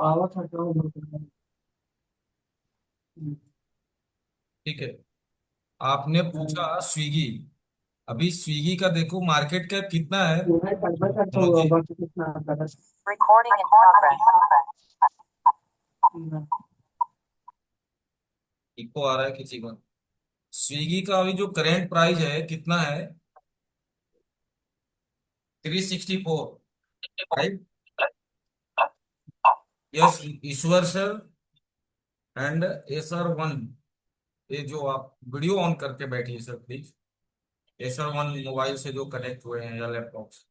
Power हटाओ मतलब। ठीक है। आपने पूछा स्विगी। अभी स्विगी का देखो मार्केट कैप कितना है। मैं कन्वर्ट करता मुझे हूँ बाकी कितना आता है। Recording in progress. इको आ रहा है किसी का। स्विगी का अभी जो करेंट प्राइस है कितना है? 364। Right. Yes. Ishwar sir and Acer one. ये जो आप वीडियो ऑन करके बैठिए sir please. Acer one mobile से जो कनेक्ट हुए हैं या लैपटॉप से।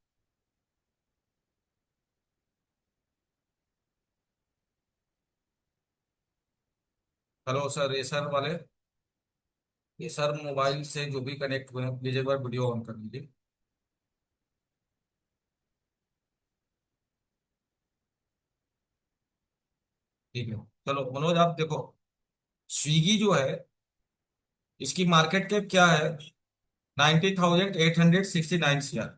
हेलो सर एसर वाले। एसर मोबाइल से जो भी कनेक्ट हुए हैं प्लीज एक बार वीडियो ऑन कर लीजिए। ठीक है। चलो मनोज आप देखो। स्विगी जो है इसकी मार्केट कैप क्या है? 90,869 शेयर।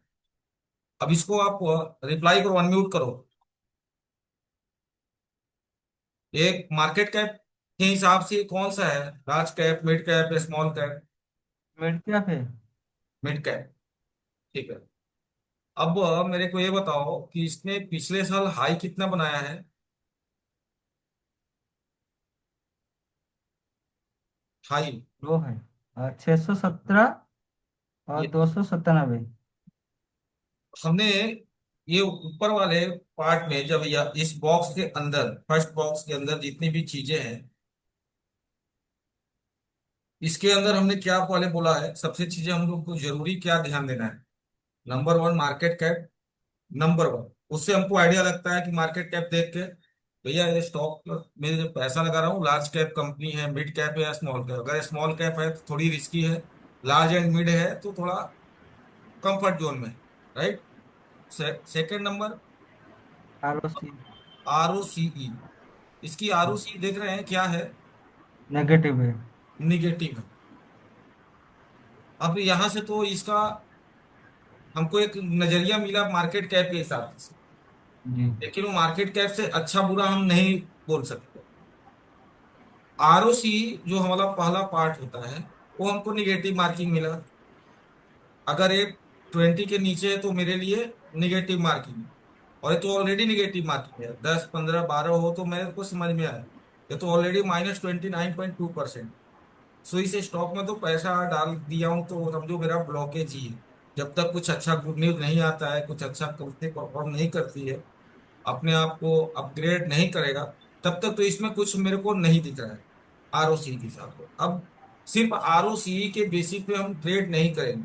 अब इसको आप रिप्लाई करो, अनम्यूट करो। एक मार्केट कैप के हिसाब से कौन सा है? Large cap, mid cap, small cap? Mid क्या है? Mid cap. ठीक है। अब मेरे को ये बताओ कि इसने पिछले साल हाई कितना बनाया है? हाई। दो है। 617 और ये 297। हमने ये ऊपर वाले पार्ट में जब या इस बॉक्स के अंदर फर्स्ट बॉक्स के अंदर जितनी भी चीजें हैं इसके अंदर हमने क्या पहले बोला है? सबसे चीजें हम लोग को जरूरी क्या ध्यान देना है? Number one market cap. Number one. उससे हमको आइडिया लगता है कि मार्केट कैप देख के भैया ये स्टॉक में जो पैसा लगा रहा हूँ लार्ज कैप कंपनी है, मिड कैप है या स्मॉल कैप। अगर स्मॉल कैप है तो थोड़ी रिस्की है। लार्ज एंड मिड है तो थोड़ा कंफर्ट जोन में। Right. Second number ROC R O C E. इसकी आर ओ सी देख रहे हैं क्या है? नेगेटिव है। निगेटिव है। अब यहां से तो इसका हमको एक नजरिया मिला मार्केट कैप के हिसाब से। जी। लेकिन वो मार्केट कैप से अच्छा बुरा हम नहीं बोल सकते। आरओसी जो हमारा पहला पार्ट होता है वो हमको निगेटिव मार्किंग मिला। अगर ये 20 के नीचे है तो मेरे लिए निगेटिव मार्किंग। और ये तो ऑलरेडी निगेटिव मार्किंग है, 10 15 12 हो तो मेरे को समझ में आया। ये तो ऑलरेडी -29.2%। सो इस स्टॉक में तो पैसा डाल दिया हूं तो समझो मेरा ब्लॉकेज ही है। जब तक कुछ अच्छा गुड न्यूज नहीं आता है, कुछ अच्छा कंपनी परफॉर्म नहीं करती है, अपने आप को अपग्रेड नहीं करेगा, तब तक तो इसमें कुछ मेरे को नहीं दिख रहा है आरओसी के हिसाब से। अब सिर्फ आरओसी के बेसिस पे हम ट्रेड नहीं करेंगे।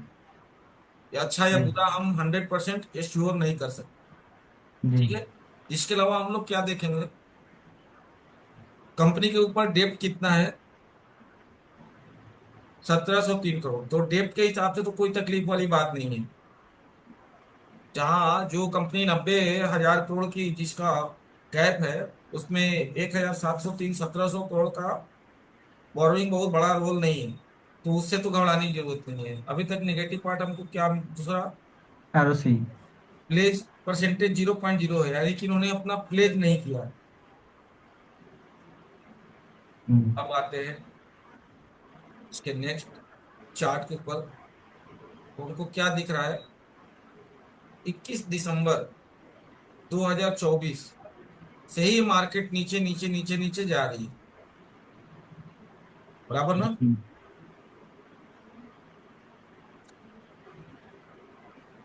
या अच्छा या जी। बुरा हम 100% श्योर नहीं कर सकते। जी। ठीक है। इसके अलावा हम लोग क्या देखेंगे? कंपनी के ऊपर डेब्ट कितना है? 1703 करोड़। तो डेब्ट के हिसाब से तो कोई तकलीफ वाली बात नहीं है। जहाँ जो कंपनी 90,000 करोड़ की जिसका कैप है उसमें 1,703 1700 करोड़ का बोरोइंग बहुत बड़ा रोल नहीं है। तो उससे तो घबराने की जरूरत नहीं है। अभी तक नेगेटिव पार्ट हमको क्या दूसरा? ROC। प्लेज परसेंटेज 0.0 है, यानी कि इन्होंने अपना प्लेज नहीं किया। हम्म। अब आते हैं इसके नेक्स्ट चार्ट के ऊपर। तो उनको क्या दिख रहा है? 21 दिसंबर 2024 से ही मार्केट नीचे नीचे नीचे नीचे जा रही है। बराबर ना? हम्म।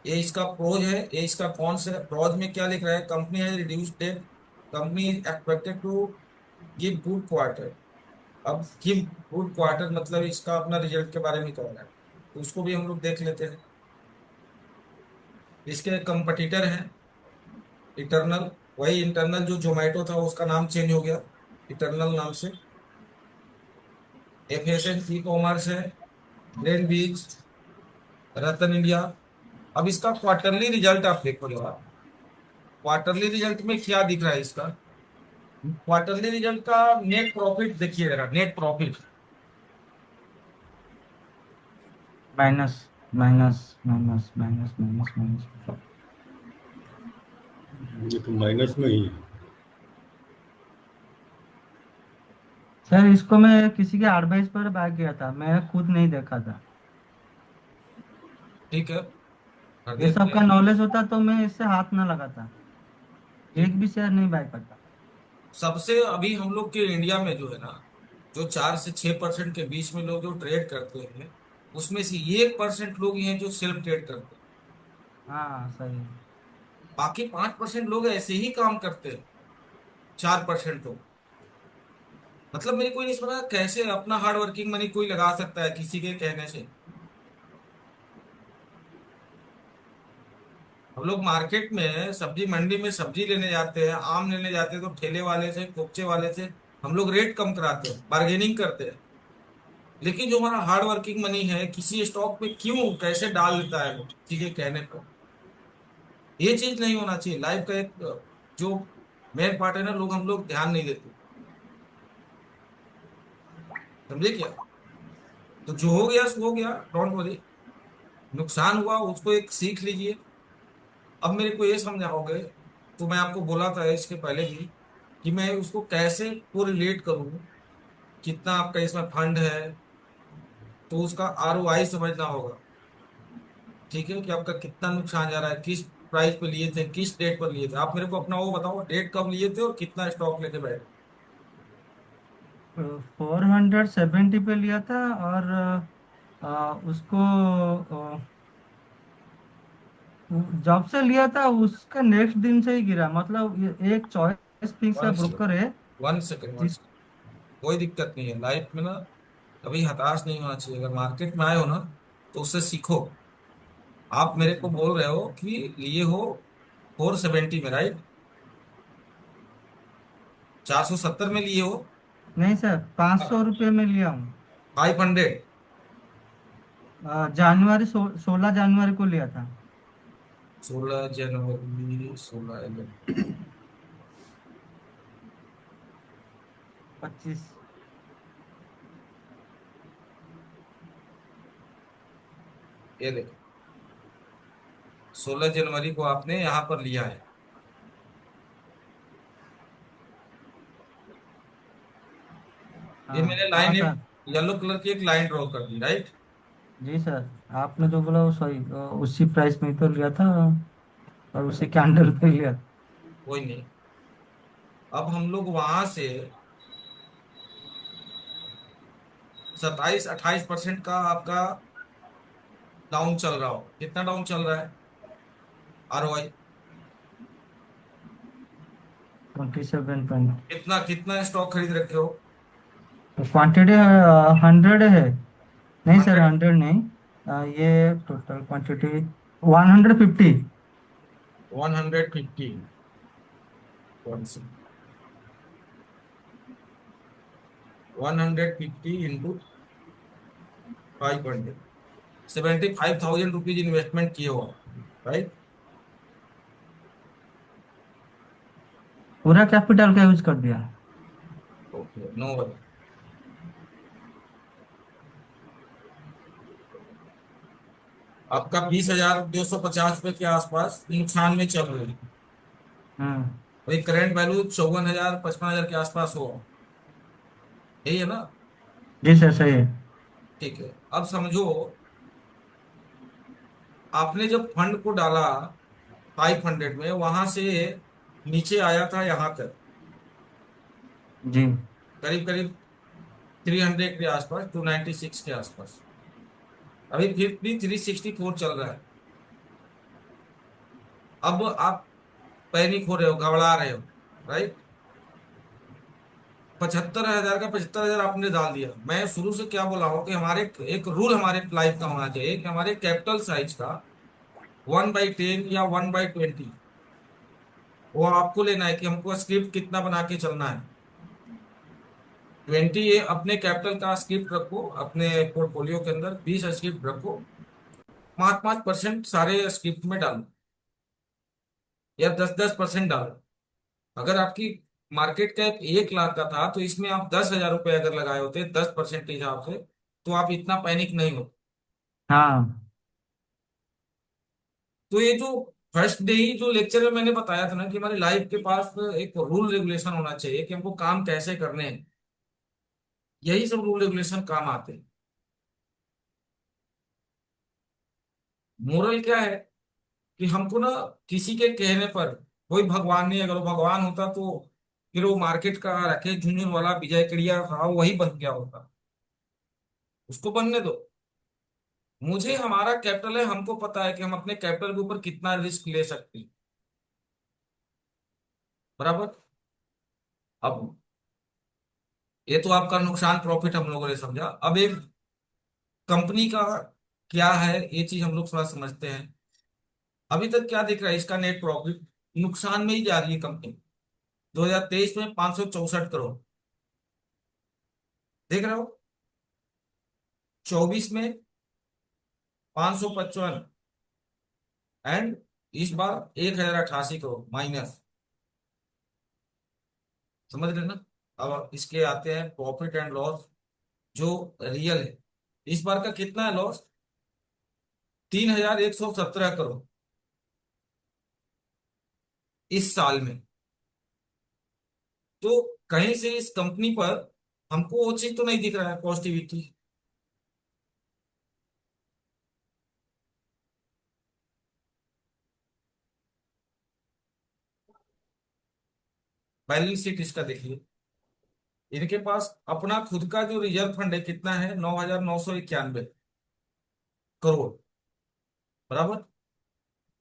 ये इसका प्रोज है, ये इसका कॉन्स है। प्रोज में क्या लिख रहा है? Company has reduced debt, company is expected to give good quarter. अब गिव गुड क्वार्टर मतलब इसका अपना रिजल्ट के बारे में कह रहा है, तो उसको भी हम लोग देख लेते हैं। इसके कंपटीटर हैं इटर्नल। वही इंटरनल जो जोमेटो था उसका नाम चेंज हो गया इटर्नल नाम से। एफएसएन ई कॉमर्स है, ब्रेन बीज, रतन इंडिया। अब इसका क्वार्टरली रिजल्ट आप देखो जरा। क्वार्टरली रिजल्ट में क्या दिख रहा है इसका? क्वार्टरली रिजल्ट का नेट प्रॉफिट देखिए जरा, net profit. Minus minus minus minus minus minus. ये तो माइनस में ही है। सर इसको मैं किसी के एडवाइस पर बाय किया था, मैं खुद नहीं देखा था। ठीक है, कर ये देते सब का हैं। नॉलेज होता तो मैं इससे हाथ ना लगाता, ठीक। एक भी शेयर नहीं बाय करता। सबसे अभी हम लोग के इंडिया में जो है ना, जो 4 से 6% के बीच में लोग जो ट्रेड करते हैं, उसमें से 1% लोग ही हैं जो सेल्फ ट्रेड करते हैं। हाँ सही। बाकी 5% लोग ऐसे ही काम करते हैं। 4% लोग, मतलब मेरी कोई नहीं समझ रहा कैसे अपना हार्ड वर्किंग मनी कोई लगा सकता है किसी के कहने से। हम लोग मार्केट में सब्जी मंडी में सब्जी लेने जाते हैं, आम लेने जाते हैं, तो ठेले वाले से कोपचे वाले से हम लोग रेट कम कराते हैं, बार्गेनिंग करते हैं। लेकिन जो हमारा हार्ड वर्किंग मनी है किसी स्टॉक में क्यों कैसे डाल लेता है वो किसी के कहने पर। ये चीज नहीं होना चाहिए। लाइफ का एक जो मेन पार्ट है ना, लोग हम लोग ध्यान नहीं देते। समझे क्या? तो जो हो गया सो हो गया, डोंट वरी। नुकसान हुआ उसको एक सीख लीजिए। अब मेरे को ये समझाओगे, तो मैं आपको बोला था इसके पहले भी कि मैं उसको कैसे को रिलेट करूं। कितना आपका इसमें फंड है, तो उसका ROI समझना होगा। ठीक है, कि आपका कितना नुकसान जा रहा है, किस प्राइस पे लिए थे, किस डेट पर लिए थे। आप मेरे को अपना वो बताओ, डेट कब लिए थे और कितना स्टॉक लेके बैठे। 470 पे लिया था, और उसको जब से लिया था उसका नेक्स्ट दिन से ही गिरा। मतलब ये एक चॉइस फिक्स का वन सेकंड, ब्रोकर है। वन सेकंड, वन जिस सेकंड। कोई दिक्कत नहीं है लाइफ में ना, कभी हताश नहीं होना चाहिए। अगर मार्केट में आए हो ना, तो उससे सीखो। आप जी मेरे को सर। बोल रहे हो कि लिए हो 470 में, राइट? 470 में लिए हो। नहीं सर, 500 रुपये में लिया हूँ। 500। जनवरी 16 जनवरी को लिया था। 16 जनवरी, 16 पच्चीस। ये देखो, 16 जनवरी को आपने यहाँ पर लिया है। ये मैंने हाँ लाइन एक सर। येलो कलर की एक लाइन ड्रॉ कर दी, राइट? जी सर, आपने जो बोला वो सही, उसी प्राइस में ही तो लिया था, और उसी कैंडल पे लिया था। कोई नहीं। अब हम लोग वहां से 27-28% का आपका डाउन चल रहा हो। कितना डाउन चल रहा है ROI? 27 पॉइंट। कितना कितना स्टॉक खरीद रखे हो? क्वांटिटी 100 है। नहीं सर, 100। 100 नहीं। ये total quantity 150। 150। 150 into 500, 75,000 rupees investment किए हो, राइट? पूरा कैपिटल का यूज कर दिया। Okay, no worry. आपका 20,250 रुपये के आसपास नुकसान में चल रही है। हम्म। वही करंट वैल्यू 54,000 55,000 के आसपास हो। यही है ना? जी सर, सही है। ठीक है, अब समझो, आपने जब फंड को डाला 500 में, वहां से नीचे आया था यहाँ तक, जी। करीब करीब 300 के आसपास, 296 के आसपास। अभी फिर भी 364 चल रहा है। अब आप पैनिक हो रहे हो, घबरा रहे हो, राइट? 75,000 का 75,000 आपने डाल दिया। मैं शुरू से क्या बोला हूँ कि हमारे एक रूल हमारे लाइफ का होना चाहिए कि हमारे कैपिटल साइज का 1/10 या 1/20 वो आपको लेना है, कि हमको स्क्रिप्ट कितना बना के चलना है। 20 ये अपने कैपिटल का स्क्रिप्ट रखो, अपने पोर्टफोलियो के अंदर 20 स्क्रिप्ट रखो। 5-5% सारे स्क्रिप्ट में डालो, या 10-10% डालो। अगर आपकी मार्केट कैप 1 लाख का था, तो इसमें आप 10,000 रुपये अगर लगाए होते 10% के हिसाब से, तो आप इतना पैनिक नहीं होते। हाँ तो ये जो फर्स्ट डे ही जो लेक्चर में मैंने बताया था ना, कि हमारी लाइफ के पास एक रूल रेगुलेशन होना चाहिए कि हमको काम कैसे करने हैं। यही सब रूल रेगुलेशन काम आते हैं। मोरल क्या है कि हमको ना किसी के कहने पर, कोई भगवान नहीं, अगर वो भगवान होता तो फिर वो मार्केट का राकेश झुनझुनवाला विजय कड़िया था वही बन गया होता। उसको बनने दो। मुझे हमारा कैपिटल है, हमको पता है कि हम अपने कैपिटल के ऊपर कितना रिस्क ले सकते हैं। बराबर। अब ये तो आपका नुकसान प्रॉफिट हम लोगों ने समझा। अब एक कंपनी का क्या है ये चीज हम लोग थोड़ा समझते हैं। अभी तक क्या दिख रहा है, इसका नेट प्रॉफिट नुकसान में ही जा रही है कंपनी। 2023 में 564 करोड़, देख रहे हो। 24 में 555, एंड इस बार 1088 करोड़ माइनस। समझ रहे ना। अब इसके आते हैं प्रॉफिट एंड लॉस जो रियल है। इस बार का कितना है लॉस? 3117 करोड़ इस साल में। तो कहीं से इस कंपनी पर हमको वो चीज तो नहीं दिख रहा है पॉजिटिविटी। बैलेंस शीट इसका देखिए। इनके पास अपना खुद का जो रिजर्व फंड है कितना है? 9,991 करोड़। बराबर।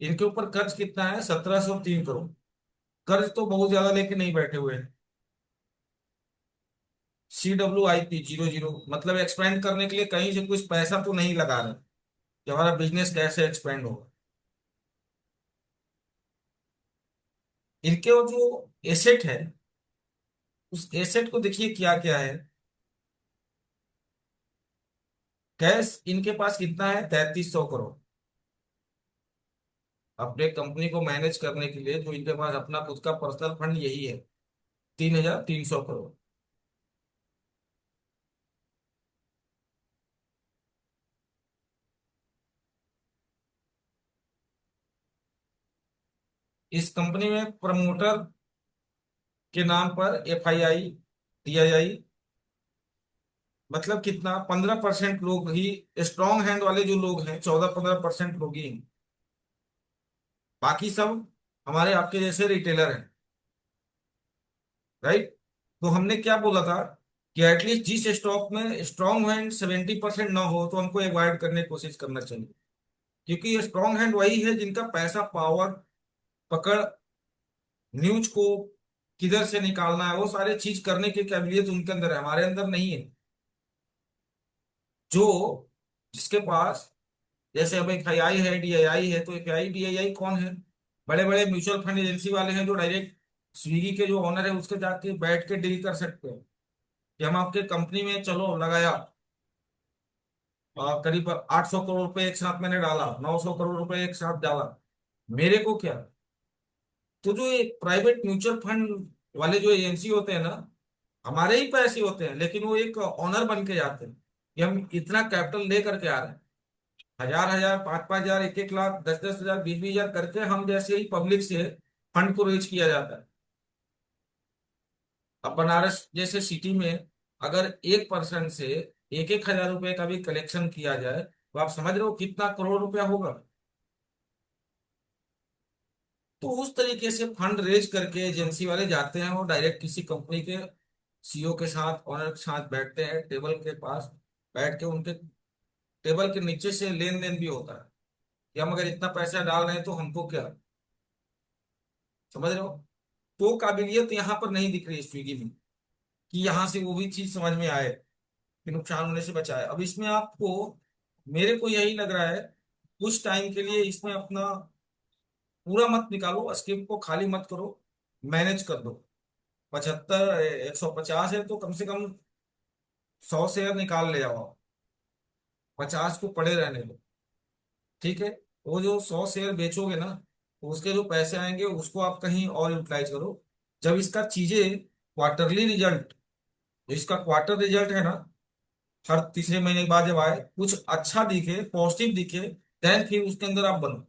इनके ऊपर कर्ज कितना है? 1,703 करोड़। कर्ज तो बहुत ज्यादा लेके नहीं बैठे हुए हैं। CWIP 00, मतलब एक्सपेंड करने के लिए कहीं से कुछ पैसा तो नहीं लगा रहे कि हमारा बिजनेस कैसे एक्सपेंड होगा। इनके वो जो एसेट है, उस एसेट को देखिए क्या क्या है। कैश इनके पास कितना है? 3,300 करोड़। अपने कंपनी को मैनेज करने के लिए जो इनके पास अपना खुद का पर्सनल फंड यही है, 3,300 करोड़। इस कंपनी में प्रमोटर के नाम पर FII DII, मतलब कितना? 15% लोग ही, स्ट्रॉन्ग हैंड वाले जो लोग हैं 14-15% लोग ही हैं। बाकी सब हमारे आपके जैसे रिटेलर हैं। राइट। तो हमने क्या बोला था कि एटलीस्ट जिस स्टॉक में स्ट्रॉन्ग हैंड 70% ना हो तो हमको अवॉइड करने की कोशिश करना चाहिए। क्योंकि ये स्ट्रॉन्ग हैंड वही है जिनका पैसा, पावर, पकड़, न्यूज को किधर से निकालना है, वो सारे चीज करने की काबिलियत उनके अंदर है, हमारे अंदर नहीं है। जो जिसके पास, जैसे अब FII है, DII है, तो FII DII कौन है? बड़े बड़े म्यूचुअल फंड एजेंसी वाले हैं जो डायरेक्ट स्विगी के जो ओनर है उसके जाके बैठ के डील कर सकते हैं कि हम आपके कंपनी में चलो लगाया, करीब 800 करोड़ रुपए एक साथ मैंने डाला, 900 करोड़ रुपए एक साथ डाला, मेरे को क्या। तो जो ये प्राइवेट म्यूचुअल फंड वाले जो एजेंसी होते हैं ना, हमारे ही पैसे होते हैं, लेकिन वो एक ऑनर बन के जाते हैं कि हम इतना कैपिटल ले करके आ रहे हैं। 1,000-1,000, 5,000, 1,1 लाख, 10,10 हजार, 20,20 हजार करके हम जैसे ही पब्लिक से फंड को रेज किया जाता है। अब बनारस जैसे सिटी में अगर 1% से 1,1 हजार रुपए का भी कलेक्शन किया जाए तो आप समझ रहे हो कितना करोड़ रुपया होगा। तो उस तरीके से फंड रेज करके एजेंसी वाले जाते हैं और डायरेक्ट किसी कंपनी के CEO के साथ, ओनर के साथ बैठते हैं टेबल के पास, बैठ के उनके टेबल के नीचे से लेन देन भी होता है कि हम अगर इतना पैसा डाल रहे हैं तो हमको क्या। समझ रहे हो। तो काबिलियत यहाँ पर नहीं दिख रही है स्विगी में कि यहाँ से वो भी चीज समझ में आए कि नुकसान होने से बचाए। अब इसमें आपको, मेरे को यही लग रहा है, कुछ टाइम के लिए इसमें अपना पूरा मत निकालो, स्क्रिप्ट को खाली मत करो, मैनेज कर दो। 75, 150 है तो कम से कम 100 शेयर निकाल ले आओ, 50 को पड़े रहने दो। ठीक है। वो जो 100 शेयर बेचोगे ना, तो उसके जो पैसे आएंगे उसको आप कहीं और यूटिलाइज करो। जब इसका चीजें क्वार्टरली रिजल्ट, जो इसका क्वार्टर रिजल्ट है ना, हर तीसरे महीने के बाद जब आए, कुछ अच्छा दिखे, पॉजिटिव दिखे, देन फिर उसके अंदर आप बनो।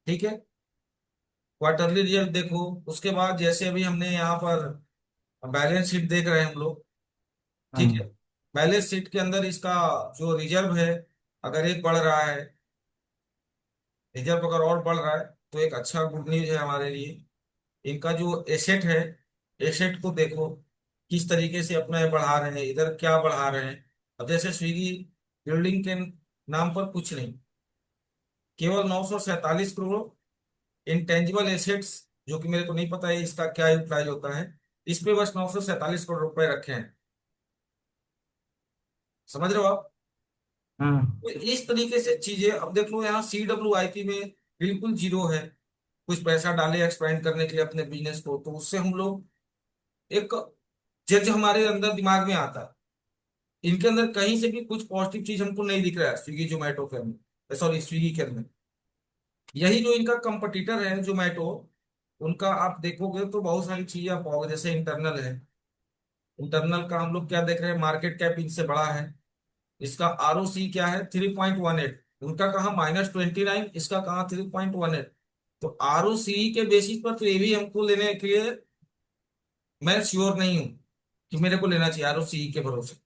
ठीक है। क्वार्टरली रिजल्ट देखो, उसके बाद जैसे अभी हमने यहाँ पर बैलेंस शीट देख रहे हैं हम लोग, ठीक हम्म। है। बैलेंस शीट के अंदर इसका जो रिजर्व है, अगर एक बढ़ रहा है, रिजर्व अगर और बढ़ रहा है, तो एक अच्छा गुड न्यूज है हमारे लिए। इनका जो एसेट है, एसेट को देखो किस तरीके से अपना ये बढ़ा रहे हैं, इधर क्या बढ़ा रहे हैं। अब जैसे स्विगी बिल्डिंग के नाम पर कुछ नहीं, केवल 947 करोड़ इंटेंजिबल एसेट्स, जो कि मेरे को नहीं पता है इसका क्या यूटिलाइज होता है, इस पे बस 947 करोड़ रुपए रखे हैं। समझ रहे हो आप? हम्म। तो इस तरीके से चीजें, अब देख लो यहाँ CWIP में बिल्कुल जीरो है। कुछ पैसा डाले एक्सपेंड करने के लिए अपने बिजनेस को, तो उससे हम लोग एक जज हमारे अंदर दिमाग में आता है। इनके अंदर कहीं से भी कुछ पॉजिटिव चीज हमको नहीं दिख रहा है स्विगी जोमेटो के अंदर, सॉरी स्विगी के अंदर। यही जो इनका कंपटीटर है जोमेटो, उनका आप देखोगे तो बहुत सारी चीजें आप पाओगे, जैसे इंटरनल है। इंटरनल का हम लोग क्या देख रहे हैं, मार्केट कैप इनसे बड़ा है। इसका ROC क्या है, 3.18। उनका कहाँ -29, इसका कहाँ 3.18। तो ROC के बेसिस पर तो ये भी हमको लेने के लिए मैं श्योर नहीं हूँ कि मेरे को लेना चाहिए ROC के भरोसे।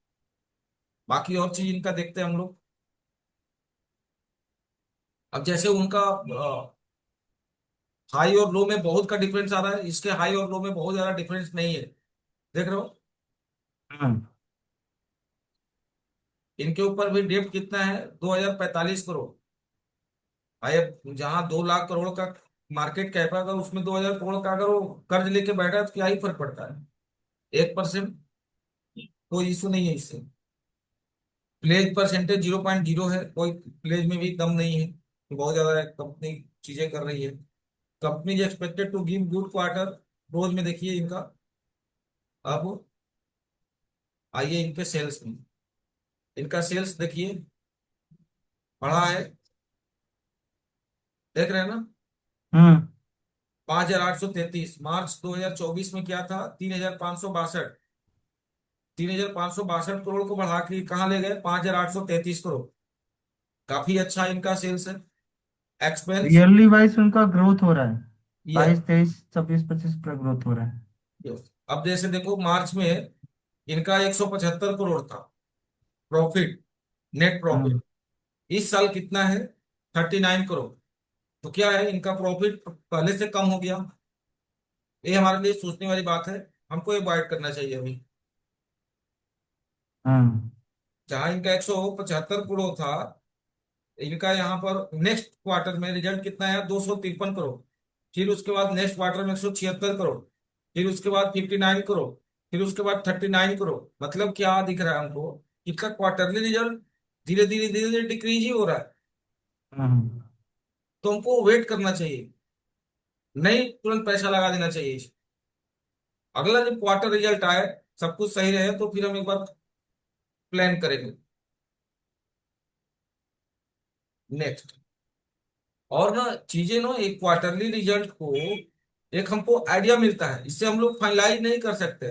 बाकी और चीज इनका देखते हैं हम लोग। अब जैसे उनका हाई और लो में बहुत का डिफरेंस आ रहा है, इसके हाई और लो में बहुत ज्यादा डिफरेंस नहीं है। देख रहे हो? हम्म। इनके ऊपर भी डेब्ट कितना है, 2045 करोड़। भाई अब जहाँ 2 लाख करोड़ का मार्केट कैप है, अगर उसमें 2000 करोड़ का अगर वो कर्ज लेके बैठा है तो क्या ही फर्क पड़ता है, 1%। कोई इशू नहीं है इससे। प्लेज परसेंटेज 0.0 है, कोई प्लेज में भी दम नहीं है, बहुत ज्यादा कंपनी चीजें कर रही है। Company is expected to give good quarter, रोज में देखिए इनका। अब आइए इनके सेल्स में, इनका सेल्स देखिए बढ़ा है, देख रहे हैं ना? हम्म। 5,833। मार्च 2024 में क्या था, 3,562। 3,562 करोड़ को बढ़ा के कहाँ ले गए, 5,833 करोड़। काफी अच्छा इनका सेल्स है। एक्सपेंस, ईयरली वाइज उनका ग्रोथ हो रहा है, ये 22 23 24 25 पर ग्रोथ हो रहा है। अब जैसे देखो मार्च में इनका 175 करोड़ था प्रॉफिट, नेट हम्म। प्रॉफिट। इस साल कितना है, 39 करोड़। तो क्या है, इनका प्रॉफिट पहले से कम हो गया। ये हमारे लिए सोचने वाली बात है, हमको ये बाइट करना चाहिए अभी। हम्म। जहां इनका 175 करोड़ था, इनका यहाँ पर नेक्स्ट क्वार्टर में रिजल्ट कितना है, 253 करोड़। फिर उसके बाद नेक्स्ट क्वार्टर में 176 करोड़। फिर उसके बाद 59 करोड़। फिर उसके बाद 39 करोड़। मतलब क्या दिख रहा है हमको, इनका क्वार्टरली रिजल्ट धीरे धीरे डिक्रीज ही हो रहा है। हम्म। तो हमको वेट करना चाहिए, नहीं तुरंत पैसा लगा देना चाहिए। अगला जब क्वार्टर रिजल्ट आए, सब कुछ सही रहे, तो फिर हम एक बार प्लान करेंगे नेक्स्ट। और ना चीजें ना, एक क्वार्टरली रिजल्ट को एक हमको आइडिया मिलता है, इससे हम लोग फाइनलाइज नहीं कर सकते।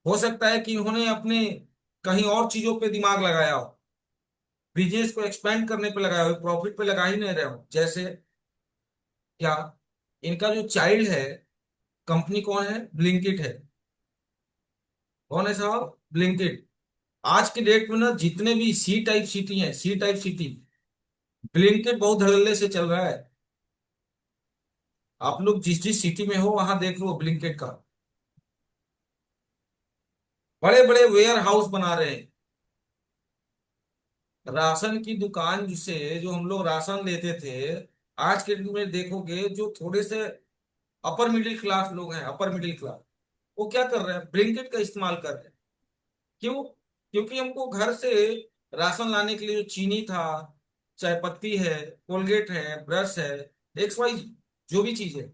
हो सकता है कि इन्होंने अपने कहीं और चीजों पे दिमाग लगाया हो, बिजनेस को एक्सपेंड करने पे लगाया हो, प्रॉफिट पे लगा ही नहीं रहे हो। जैसे क्या, इनका जो चाइल्ड है कंपनी कौन है, ब्लिंकिट है। कौन है साहब, ब्लिंकिट। आज के डेट में ना जितने भी सी टाइप सिटी हैं, सी टाइप सिटी, ब्लिंकिट बहुत धड़ल्ले से चल रहा है। आप लोग जिस जिस सिटी में हो वहां देख लो ब्लिंकिट का। बड़े बड़े वेयर हाउस बना रहे हैं। राशन की दुकान जिसे जो हम लोग राशन लेते थे, आज के दिन में देखोगे जो थोड़े से अपर मिडिल क्लास लोग हैं, अपर मिडिल क्लास, वो क्या कर रहे हैं, ब्लिंकिट का इस्तेमाल कर रहे हैं। क्यों? क्योंकि हमको घर से राशन लाने के लिए जो चीनी था, चाय पत्ती है, कोलगेट है, ब्रश है, एक्स वाई, जो भी चीज है,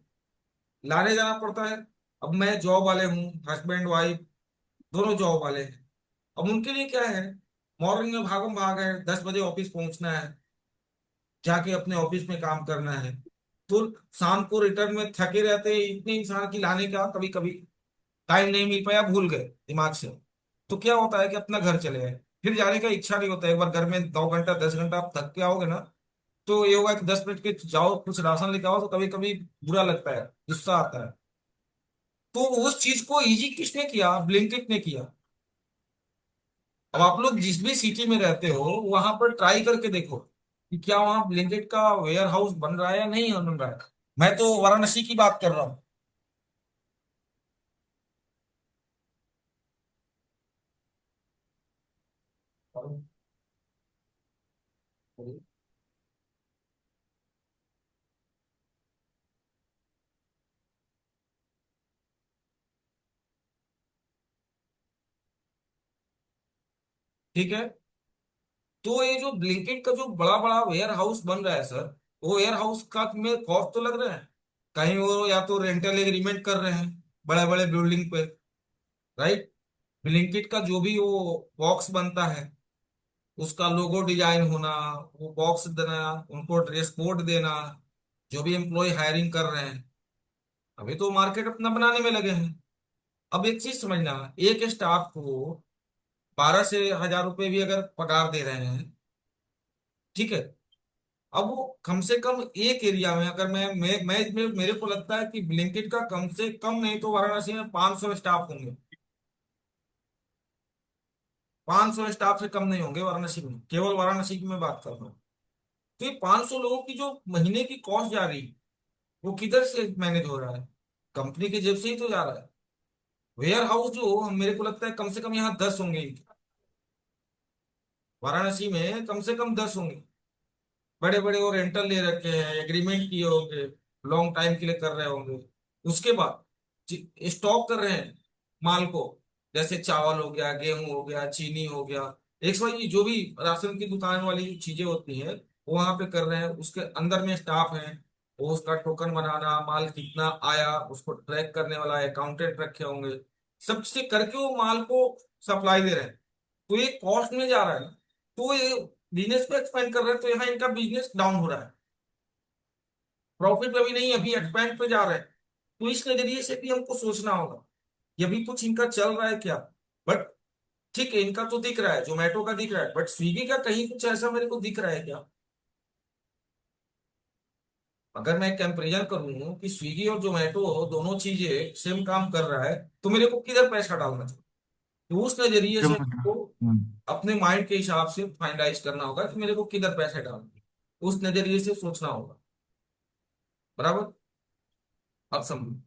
लाने जाना पड़ता है। अब मैं जॉब वाले हूँ, हस्बैंड वाइफ दोनों जॉब वाले हैं। अब उनके लिए क्या है, मॉर्निंग में भागम भाग है, 10 बजे ऑफिस पहुंचना है, जाके अपने ऑफिस में काम करना है। तो शाम को रिटर्न में थके रहते हैं इतने इंसान की लाने का, कभी कभी टाइम नहीं मिल पाया, भूल गए दिमाग से। तो क्या होता है कि अपना घर चले गए, फिर जाने का इच्छा नहीं होता। एक बार घर में 2 घंटा 10 घंटा आप थक के आओगे ना, तो ये होगा कि 10 मिनट के जाओ कुछ राशन लेके आओ, तो कभी कभी बुरा लगता है, गुस्सा आता है। तो उस चीज को इजी किसने किया, ब्लिंकिट ने किया। अब आप लोग जिस भी सिटी में रहते हो वहां पर ट्राई करके देखो कि क्या वहां ब्लिंकिट का वेयर हाउस बन रहा है या नहीं बन रहा है। मैं तो वाराणसी की बात कर रहा हूँ। ठीक है। तो ये जो ब्लिंकिट का जो बड़ा बड़ा वेयर हाउस बन रहा है सर, वो वेयर हाउस का में कॉस्ट तो लग रहा है। कहीं वो या तो रेंटल एग्रीमेंट कर रहे हैं बड़े बड़े बिल्डिंग पे, राइट। ब्लिंकिट का जो भी वो बॉक्स बनता है, उसका लोगो डिजाइन होना, वो बॉक्स देना, उनको ड्रेस कोड देना, जो भी एम्प्लॉय हायरिंग कर रहे हैं, अभी तो मार्केट अपना बनाने में लगे हैं। अब एक चीज समझना, एक स्टाफ को 12 से 1000 रुपए भी अगर पगार दे रहे हैं, ठीक है। अब वो कम से कम एक एरिया में, अगर मेरे को लगता है कि ब्लिंकिट का कम से कम नहीं तो वाराणसी में 500 स्टाफ होंगे। 500 स्टाफ से कम नहीं होंगे वाराणसी में, केवल वाराणसी की मैं बात कर रहा हूँ। तो ये 500 लोगों की जो महीने की कॉस्ट जा रही है, वो किधर से मैनेज हो रहा है? कंपनी के जेब से ही तो जा रहा है। वेयर हाउस जो मेरे को लगता है कम से कम यहाँ 10 होंगे इनके। वाराणसी में कम से कम 10 होंगे। बड़े बड़े वो रेंटल ले रखे हैं, एग्रीमेंट किए होंगे, लॉन्ग टाइम के लिए कर रहे होंगे। उसके बाद स्टॉक कर रहे हैं माल को, जैसे चावल हो गया, गेहूं हो गया, चीनी हो गया, एक सौ जो भी राशन की दुकान वाली चीजें होती हैं वो वहां पे कर रहे हैं। उसके अंदर में स्टाफ है, वो उसका टोकन बनाना, माल कितना आया उसको ट्रैक करने वाला अकाउंटेंट रखे होंगे। सब चीजें करके वो माल को सप्लाई दे रहे हैं। तो ये कॉस्ट में जा रहा है ना, तो ये बिजनेस को एक्सपेंड कर रहे हैं, तो यहाँ इनका बिजनेस डाउन हो रहा है। प्रॉफिट अभी नहीं, अभी एक्सपेंड पे जा रहे हैं। तो इस नजरिए से भी हमको सोचना होगा कि अभी कुछ इनका चल रहा है क्या। बट ठीक है, इनका तो दिख रहा है, जोमेटो का दिख रहा है, बट स्विगी का कहीं कुछ ऐसा मेरे को दिख रहा है क्या? अगर मैं कंपेरिजन करूं कि स्विगी और जोमेटो दोनों चीजें सेम काम कर रहा है, तो मेरे को किधर पैसा डालना चाहिए? तो उस नजरिए से जोमेटो। हमको अपने माइंड के हिसाब से फाइनलाइज करना होगा कि मेरे को किधर पैसे डालना है। उस नजरिए से सोचना होगा। बराबर। अब समझो।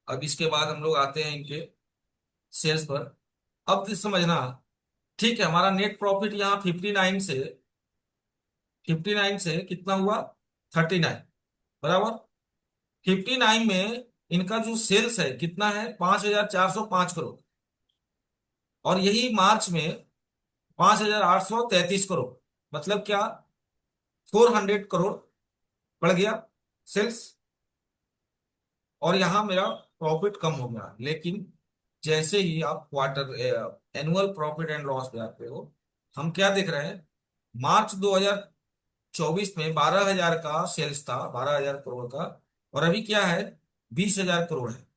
अब इसके बाद हम लोग आते हैं इनके सेल्स पर। अब तो समझना, ठीक है, हमारा नेट प्रॉफिट यहाँ 59 से कितना हुआ? 39। बराबर। 59 में इनका जो सेल्स है कितना है? 5405 करोड़। और यही मार्च में 5833 करोड़। मतलब क्या? 400 करोड़ बढ़ गया सेल्स। और यहाँ मेरा प्रॉफिट कम हो गया। लेकिन जैसे ही आप quarter annual profit and loss पे आते हो, हम क्या देख रहे हैं? मार्च 2024 में 12,000 का सेल्स था, 12,000 करोड़ का। और अभी क्या है? 20,000 करोड़ है।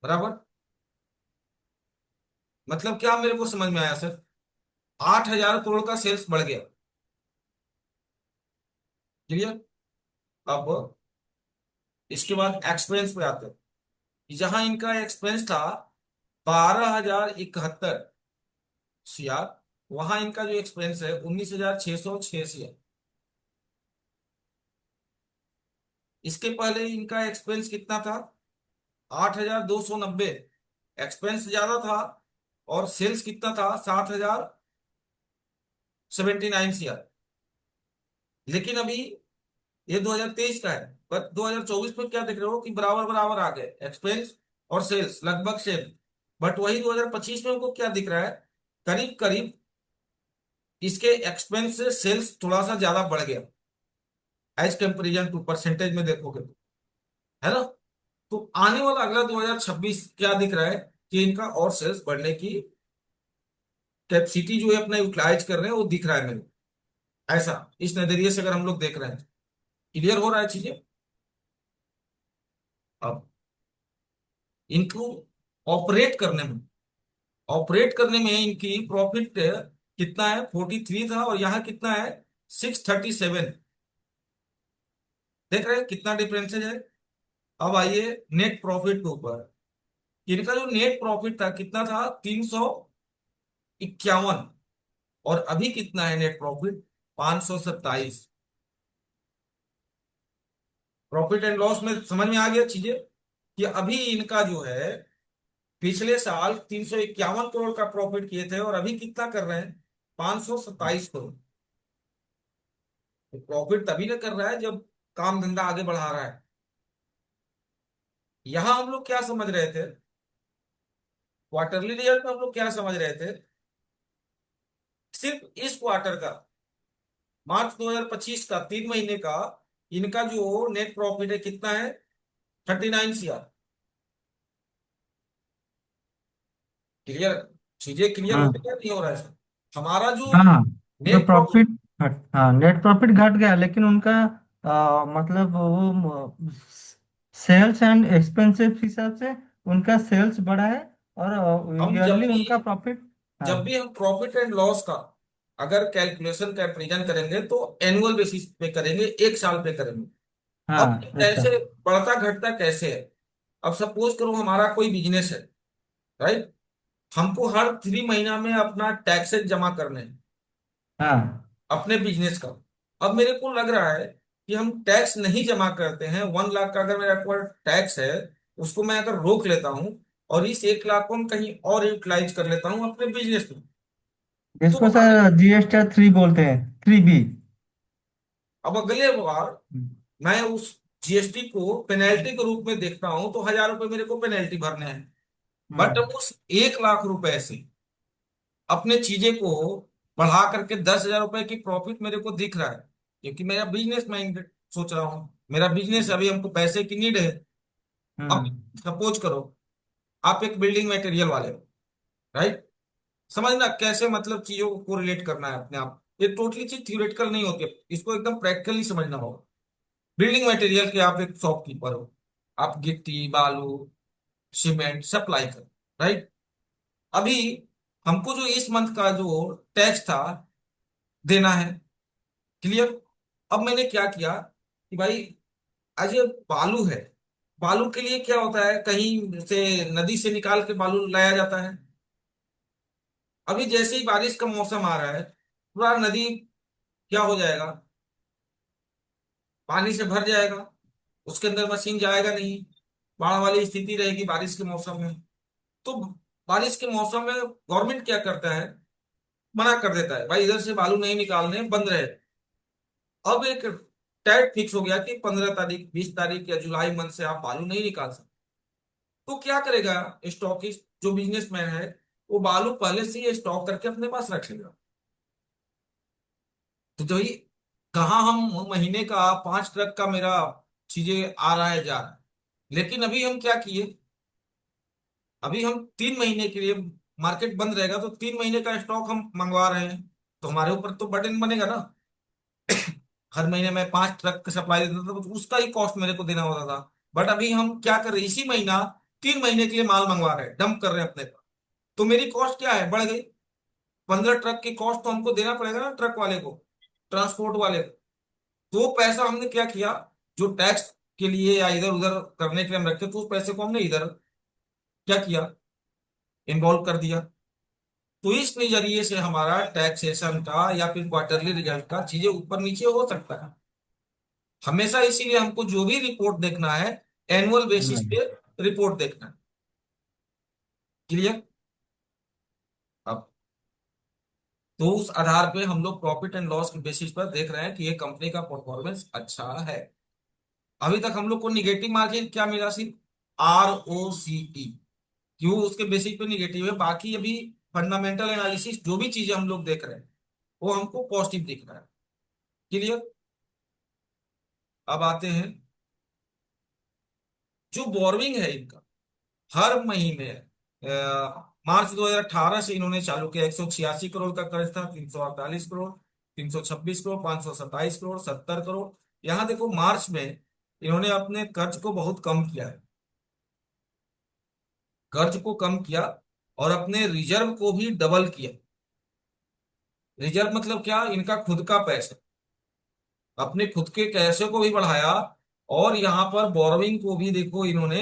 बराबर। मतलब क्या मेरे को समझ में आया सर? 8,000 करोड़ का सेल्स बढ़ गया। क्लियर। अब इसके बाद एक्सपेंस पे आते हैं। जहां इनका एक्सपेंस था 12,071 CR, वहां इनका जो एक्सपेंस है 19,686 है। इसके पहले इनका एक्सपेंस कितना था? 8,290। एक्सपेंस ज्यादा था और सेल्स कितना था? 7,079 CR। लेकिन अभी ये 2023 का है, पर 2024 में क्या देख रहे हो कि बराबर बराबर आ गए एक्सपेंस और सेल्स लगभग सेम। बट वही 2025 में हमको क्या दिख रहा है? करीब करीब इसके एक्सपेंस से सेल्स थोड़ा सा ज्यादा बढ़ गया, एज कंपेरिजन टू परसेंटेज में देखोगे तो। है ना? तो आने वाला अगला 2026 क्या दिख रहा है कि इनका और सेल्स बढ़ने की कैपेसिटी जो है अपना यूटिलाइज कर रहे हैं, वो दिख रहा है मेरे को। ऐसा इस नजरिए से अगर हम लोग देख रहे हैं, क्लियर हो रहा है चीजें। अब इनको ऑपरेट करने में इनकी प्रॉफिट कितना है? 43 था और यहाँ कितना है? 637। देख रहे हैं कितना डिफरेंसेज है। अब आइए नेट प्रॉफिट के ऊपर इनका जो नेट प्रॉफिट था कितना था, 351। और अभी कितना है net profit, 527। Profit and loss में समझ में आ गया चीजें, कि अभी इनका जो है, पिछले साल 351 करोड़ का प्रॉफिट किए थे और अभी कितना कर रहे हैं, 527 करोड़। तो प्रॉफिट तभी ना कर रहा है जब काम धंधा आगे बढ़ा रहा है। यहां हम लोग क्या समझ रहे थे, क्वार्टरली रिजल्ट में हम लोग क्या समझ रहे थे, सिर्फ इस क्वार्टर का, मार्च 2025 का 3 महीने का, इनका जो नेट प्रॉफिट है कितना है, 39 CR। क्लियर, चीजें क्लियर हो हाँ गया नहीं हो रहा है सर? हमारा जो हाँ, जो नेट प्रॉफिट, प्रॉफिट घट, हाँ नेट प्रॉफिट घट गया, लेकिन उनका मतलब वो सेल्स एंड एक्सपेंसिव हिसाब से उनका सेल्स बढ़ा है, और हम ईयरली उनका प्रॉफिट। हाँ जब भी हम प्रॉफिट एंड लॉस का अगर कैलकुलेशन कंपैरिजन करेंगे तो एनुअल बेसिस पे करेंगे, एक साल पे करेंगे। अब हाँ, एक कैसे साथ। बढ़ता घटता कैसे है, अब सपोज करो हमारा कोई बिजनेस है, राइट, हमको हर 3 महीना में अपना टैक्सेस जमा करने हैं हाँ अपने बिजनेस का। अब मेरे को लग रहा है कि हम टैक्स नहीं जमा करते हैं, 1 लाख का अगर मेरा ऊपर टैक्स है, उसको मैं अगर रोक लेता हूं और इस 1 लाख को हम कहीं और यूटिलाइज कर लेता हूं अपने बिजनेस में, तो इसको आगे, सर GST 3 बोलते हैं, 3B। अब अगले बार मैं उस जीएसटी को पेनल्टी के रूप में देखता हूं तो 1,000 रुपए मेरे को पेनल्टी भरने हैं। बट हम्म। उस 1 लाख रुपए से अपने चीजें को बढ़ा करके 10,000 रुपए की प्रॉफिट मेरे को दिख रहा है, क्योंकि मेरा बिजनेस माइंड सोच रहा हूँ, मेरा बिजनेस अभी हमको पैसे की नीड है। अब हम्म। सपोज करो आप एक बिल्डिंग मटेरियल वाले हो, राइट, समझना कैसे मतलब चीजों को रिलेट करना है अपने आप, ये टोटली चीज थियोरेटिकल नहीं होती है, इसको एकदम प्रैक्टिकली समझना होगा। बिल्डिंग मटेरियल के आप एक शॉपकीपर हो, आप गिट्टी बालू सीमेंट सप्लाई कर, राइट। अभी हमको जो इस मंथ का जो टैक्स था देना है, क्लियर। अब मैंने क्या किया कि भाई आज ये बालू है, बालू के लिए क्या होता है, कहीं से नदी से निकाल के बालू लाया जाता है। अभी जैसे ही बारिश का मौसम आ रहा है, पूरा नदी क्या हो जाएगा, पानी से भर जाएगा, उसके अंदर मशीन जाएगा नहीं, बाढ़ वाली स्थिति रहेगी बारिश के मौसम में। तो बारिश के मौसम में गवर्नमेंट क्या करता है, मना कर देता है भाई इधर से बालू नहीं निकालने, बंद रहे। अब एक टैग फिक्स हो गया कि 15 तारीख 20 तारीख या जुलाई मंथ से आप बालू नहीं निकाल सकते। तो क्या करेगा स्टॉकिस्ट जो बिजनेसमैन है, वो बालू पहले से ही स्टॉक करके अपने पास रख लेगा। तो जो ही कहाँ हम महीने का 5 ट्रक का मेरा चीजें आ रहा है जा रहा है, लेकिन अभी हम क्या किए, अभी हम 3 महीने के लिए, मार्केट बंद रहेगा तो 3 महीने का स्टॉक हम मंगवा रहे हैं, तो हमारे ऊपर तो बर्डन बनेगा ना। हर महीने में 5 ट्रक सप्लाई देता था तो उसका ही कॉस्ट मेरे को देना होता था। बट अभी हम क्या कर रहे हैं, इसी महीना 3 महीने के लिए माल मंगवा रहे हैं, डंप कर रहे हैं अपने पास। तो मेरी कॉस्ट क्या है, बढ़ गई। 15 ट्रक की कॉस्ट तो हमको देना पड़ेगा ना ट्रक वाले को, ट्रांसपोर्ट वाले को। तो वो पैसा हमने क्या किया, जो टैक्स के लिए या इधर उधर करने के लिए हम रखते तो उस पैसे को हमने इधर क्या किया, इन्वॉल्व कर दिया। तो इस नजरिए से हमारा टैक्सेशन का या फिर क्वार्टरली रिजल्ट का चीजें ऊपर नीचे हो सकता है हमेशा। इसीलिए हमको जो भी रिपोर्ट देखना है, एनुअल बेसिस हम्म। पे रिपोर्ट देखना है। क्लियर। अब तो उस आधार पे हम लोग प्रॉफिट एंड लॉस के बेसिस पर देख रहे हैं कि ये कंपनी का परफॉर्मेंस अच्छा है। अभी तक हम लोग को निगेटिव मार्जिन क्या मिला, सिर्फ ROCE, क्यों उसके बेसिस पे निगेटिव है, बाकी अभी फंडामेंटल एनालिसिस जो भी चीजें हम लोग देख रहे हैं वो हमको पॉजिटिव दिख रहा है। क्लियर। अब आते हैं जो बोर्विंग है इनका, हर महीने मार्च 2018 से इन्होंने चालू किया, 186 करोड़ का कर्ज था, 348 करोड़, 326 करोड़, 527 करोड़, 70 करोड़। यहां देखो मार्च में इन्होंने अपने कर्ज को बहुत कम किया है, कर्ज को कम किया और अपने रिजर्व को भी डबल किया। रिजर्व मतलब क्या, इनका खुद का पैसा, अपने खुद के पैसे को भी बढ़ाया। और यहां पर बोरोइंग को भी देखो इन्होंने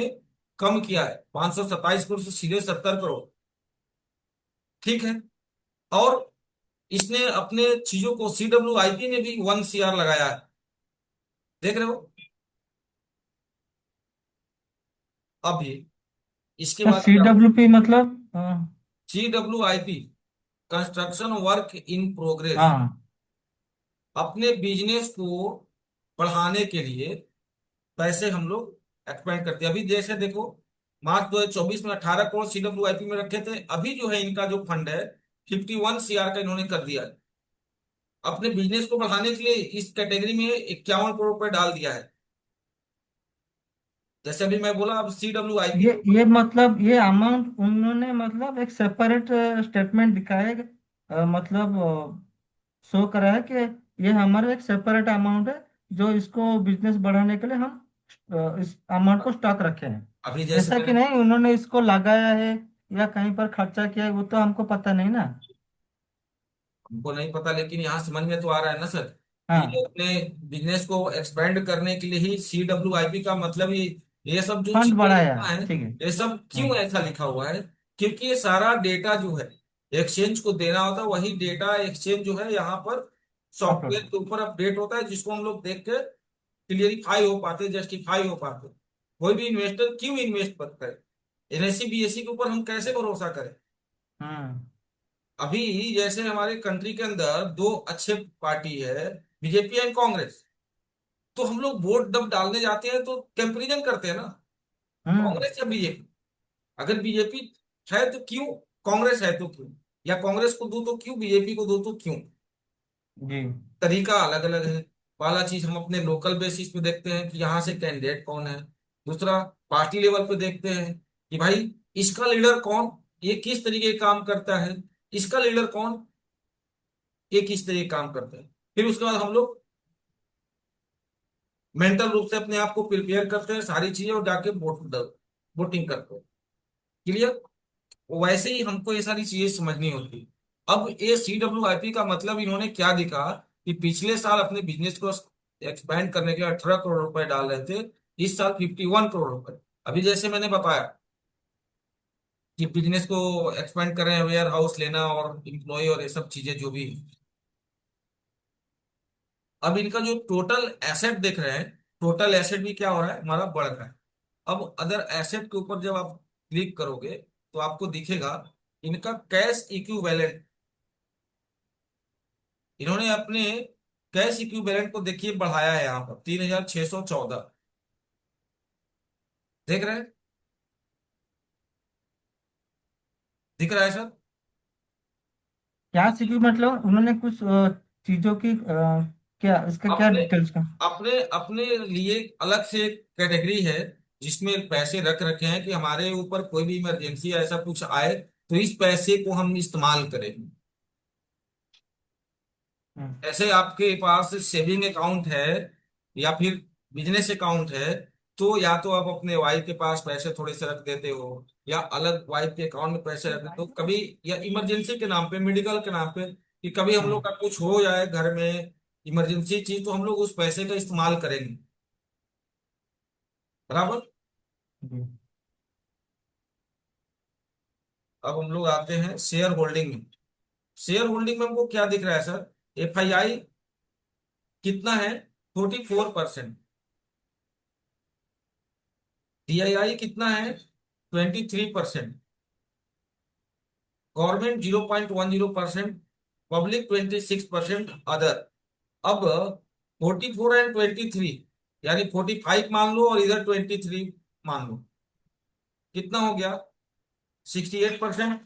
कम किया है, 527 करोड़ से सीधे 70 करोड़। ठीक है। और इसने अपने चीजों को, CWIP ने भी 1 CR लगाया है, देख रहे हो। अभी इसके बाद क्या हो, CWP मतलब CWIP, construction work in progress, हाँ। अपने बिजनेस को बढ़ाने के लिए पैसे हम लोग एक्सपेंड करते हैं। अभी जैसे देखो, मार्च 2024 में 18 करोड़ CWIP में रखे थे, अभी जो है इनका जो फंड है 51 CR का इन्होंने कर दिया है। अपने बिजनेस को बढ़ाने के लिए इस कैटेगरी में 51 करोड़ रुपए डाल दिया है। जैसे अभी मैं बोला, अब CWIP, ये मतलब ये अमाउंट उन्होंने मतलब एक सेपरेट स्टेटमेंट दिखाया है, मतलब शो करा है कि ये हमारा एक सेपरेट अमाउंट है, जो इसको बिजनेस बढ़ाने के लिए हम इस अमाउंट को स्टॉक रखे हैं। अभी जैसे ऐसा कि मैंने, नहीं उन्होंने इसको लगाया है या कहीं पर खर्चा किया है, वो तो हमको पता नहीं ना। हमको नहीं पता, लेकिन यहाँ समझ में तो आ रहा है ना सर, कि ये हाँ, अपने बिजनेस को एक्सपेंड करने के लिए ही CWIP का मतलब ये सब जो फंड चीजें बढ़ाया लिखा है, है, ठीक है। ये सब क्यों हम्म। ऐसा लिखा हुआ है? क्योंकि ये सारा डेटा जो है एक्सचेंज को देना होता है, वही डेटा एक्सचेंज जो है यहाँ पर अपलोड। सॉफ्टवेयर के ऊपर अपडेट होता है, जिसको हम लोग देख के क्लियरिफाई हो पाते, जस्टिफाई हो पाते। कोई भी इन्वेस्टर क्यों इन्वेस्ट करता है, NSE BSE के ऊपर हम कैसे भरोसा करें? हम्म। अभी जैसे हमारे कंट्री के अंदर दो अच्छे पार्टी है, बीजेपी एंड कांग्रेस, तो हम लोग वोट जब डालने जाते हैं तो कंपैरिजन करते हैं ना, हम्म। कांग्रेस या बीजेपी। अगर बीजेपी है तो क्यों, कांग्रेस है तो क्यों, या कांग्रेस को दो तो क्यों, बीजेपी को दो तो क्यों? जी। तरीका अलग अलग है। पहला चीज, हम अपने लोकल बेसिस पे देखते हैं कि यहाँ से कैंडिडेट कौन है। दूसरा, पार्टी लेवल पे देखते हैं कि भाई इसका लीडर कौन, ये किस तरीके का काम करता है, इसका लीडर कौन, ये किस तरीके का काम करता है। फिर उसके बाद हम लोग मेंटल रूप से अपने आप को प्रिपेयर करते हैं सारी चीजें, और जाके वोटिंग करते हैं। क्लियर। वैसे ही हमको ये सारी चीजें समझनी होती। अब ये CWIP का मतलब इन्होंने क्या दिखा, कि पिछले साल अपने बिजनेस को एक्सपैंड करने के लिए 18 करोड़ रुपए डाल रहे थे, इस साल 51 करोड़ रुपए। अभी जैसे मैंने बताया कि बिजनेस को एक्सपेंड कर रहे हैं, वेयर हाउस लेना और इम्प्लॉय और ये सब चीजें जो भी। अब इनका जो टोटल एसेट देख रहे हैं, टोटल एसेट भी क्या हो रहा है, हमारा बढ़ रहा है। अब अदर एसेट के ऊपर जब आप क्लिक करोगे तो आपको दिखेगा इनका कैश इक्विवेलेंट। इन्होंने अपने कैश इक्विवेलेंट को देखिए बढ़ाया है, यहाँ पर 3614, देख रहे हैं, दिख रहा है सर। क्या सीखी मतलब उन्होंने कुछ चीजों की क्या इसका क्या अपने डिटेल्स का। अपने अपने लिए अलग से एक कैटेगरी है, जिसमें पैसे रख रखे हैं कि हमारे ऊपर कोई भी इमरजेंसी ऐसा कुछ आए तो इस पैसे को हम इस्तेमाल करें। हम्म। ऐसे आपके पास सेविंग अकाउंट है या फिर बिजनेस अकाउंट है, तो या तो आप अपने वाइफ के पास पैसे थोड़े से रख देते हो, या अलग वाइफ के अकाउंट में पैसे रख देते हो कभी, या इमरजेंसी के नाम पे, मेडिकल के नाम पे, कि कभी हम लोग हम्म। का कुछ हो जाए घर में, इमरजेंसी चीज, तो हम लोग उस पैसे का इस्तेमाल करेंगे। बराबर। जी। अब हम लोग आते हैं शेयर होल्डिंग में। शेयर होल्डिंग में हमको क्या दिख रहा है सर, FII कितना है, 44%, DII कितना है, 23%, गवर्नमेंट 0.10%, पब्लिक 26%, अदर। अब 44 एंड 23, यानी 45 मान लो और इधर 23 मान लो, कितना हो गया, 68%।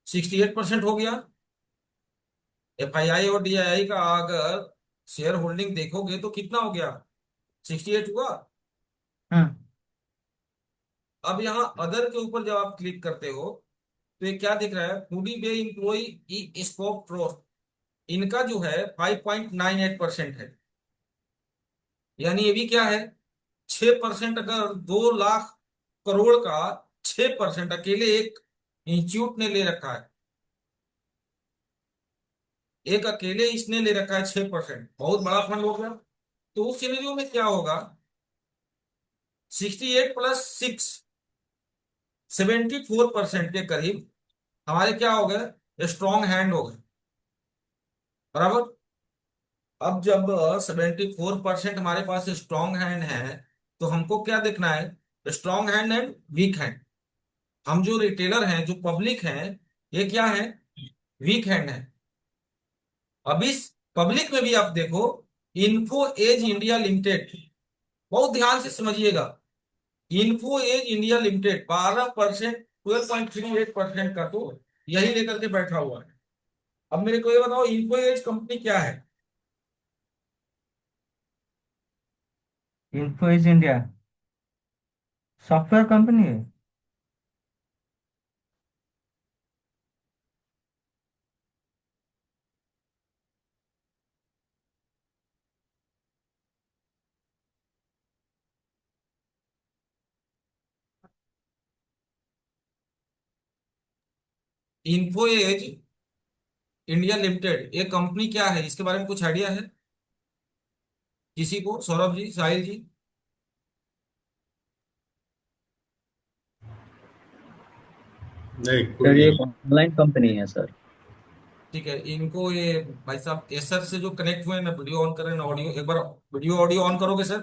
68% हो गया। FII और DII का अगर शेयर होल्डिंग देखोगे तो कितना हो गया, 68 हुआ। हम्म। अब यहाँ अदर के ऊपर जब आप क्लिक करते हो तो ये क्या दिख रहा है, फूडी बे इम्प्लॉय ई स्कोप ट्रस्ट, इनका जो है 5.98% है। यानी ये भी क्या है, 6%। अगर 2 लाख करोड़ का 6% अकेले एक इंस्टीट्यूट ने ले रखा है, एक अकेले इसने ले रखा है 6%, बहुत बड़ा फंड हो गया। तो उस सिनेरियो में क्या होगा, 68 + 6, 74% के करीब हमारे क्या हो गए, स्ट्रॉन्ग हैंड हो गए। बराबर। अब जब 74% हमारे पास स्ट्रॉन्ग हैंड है, तो हमको क्या देखना है, strong hand and weak hand. हम जो रिटेलर हैं, जो पब्लिक हैं, ये क्या है, वीक हैंड है। अब इस पब्लिक में भी आप देखो, इन्फो एज इंडिया लिमिटेड, बहुत ध्यान से समझिएगा। इन्फो एज इंडिया लिमिटेड 12%, 12.38% का तो यही लेकर के बैठा हुआ है। अब मेरे को ये बताओ, इन्फो एज कंपनी क्या है। Info Edge India software company है। इन्फो एज इंडिया लिमिटेड ये कंपनी क्या है, इसके बारे में कुछ आइडिया है किसी को, सौरभ जी, साहिल जी। नहीं, कोई सर ये नहीं। एक ऑनलाइन कंपनी है सर। ठीक है, इनको ये भाई साहब एसर से जो कनेक्ट हुए हैं ना, वीडियो ऑन करें ना ऑडियो, एक बार वीडियो ऑडियो ऑन करोगे सर।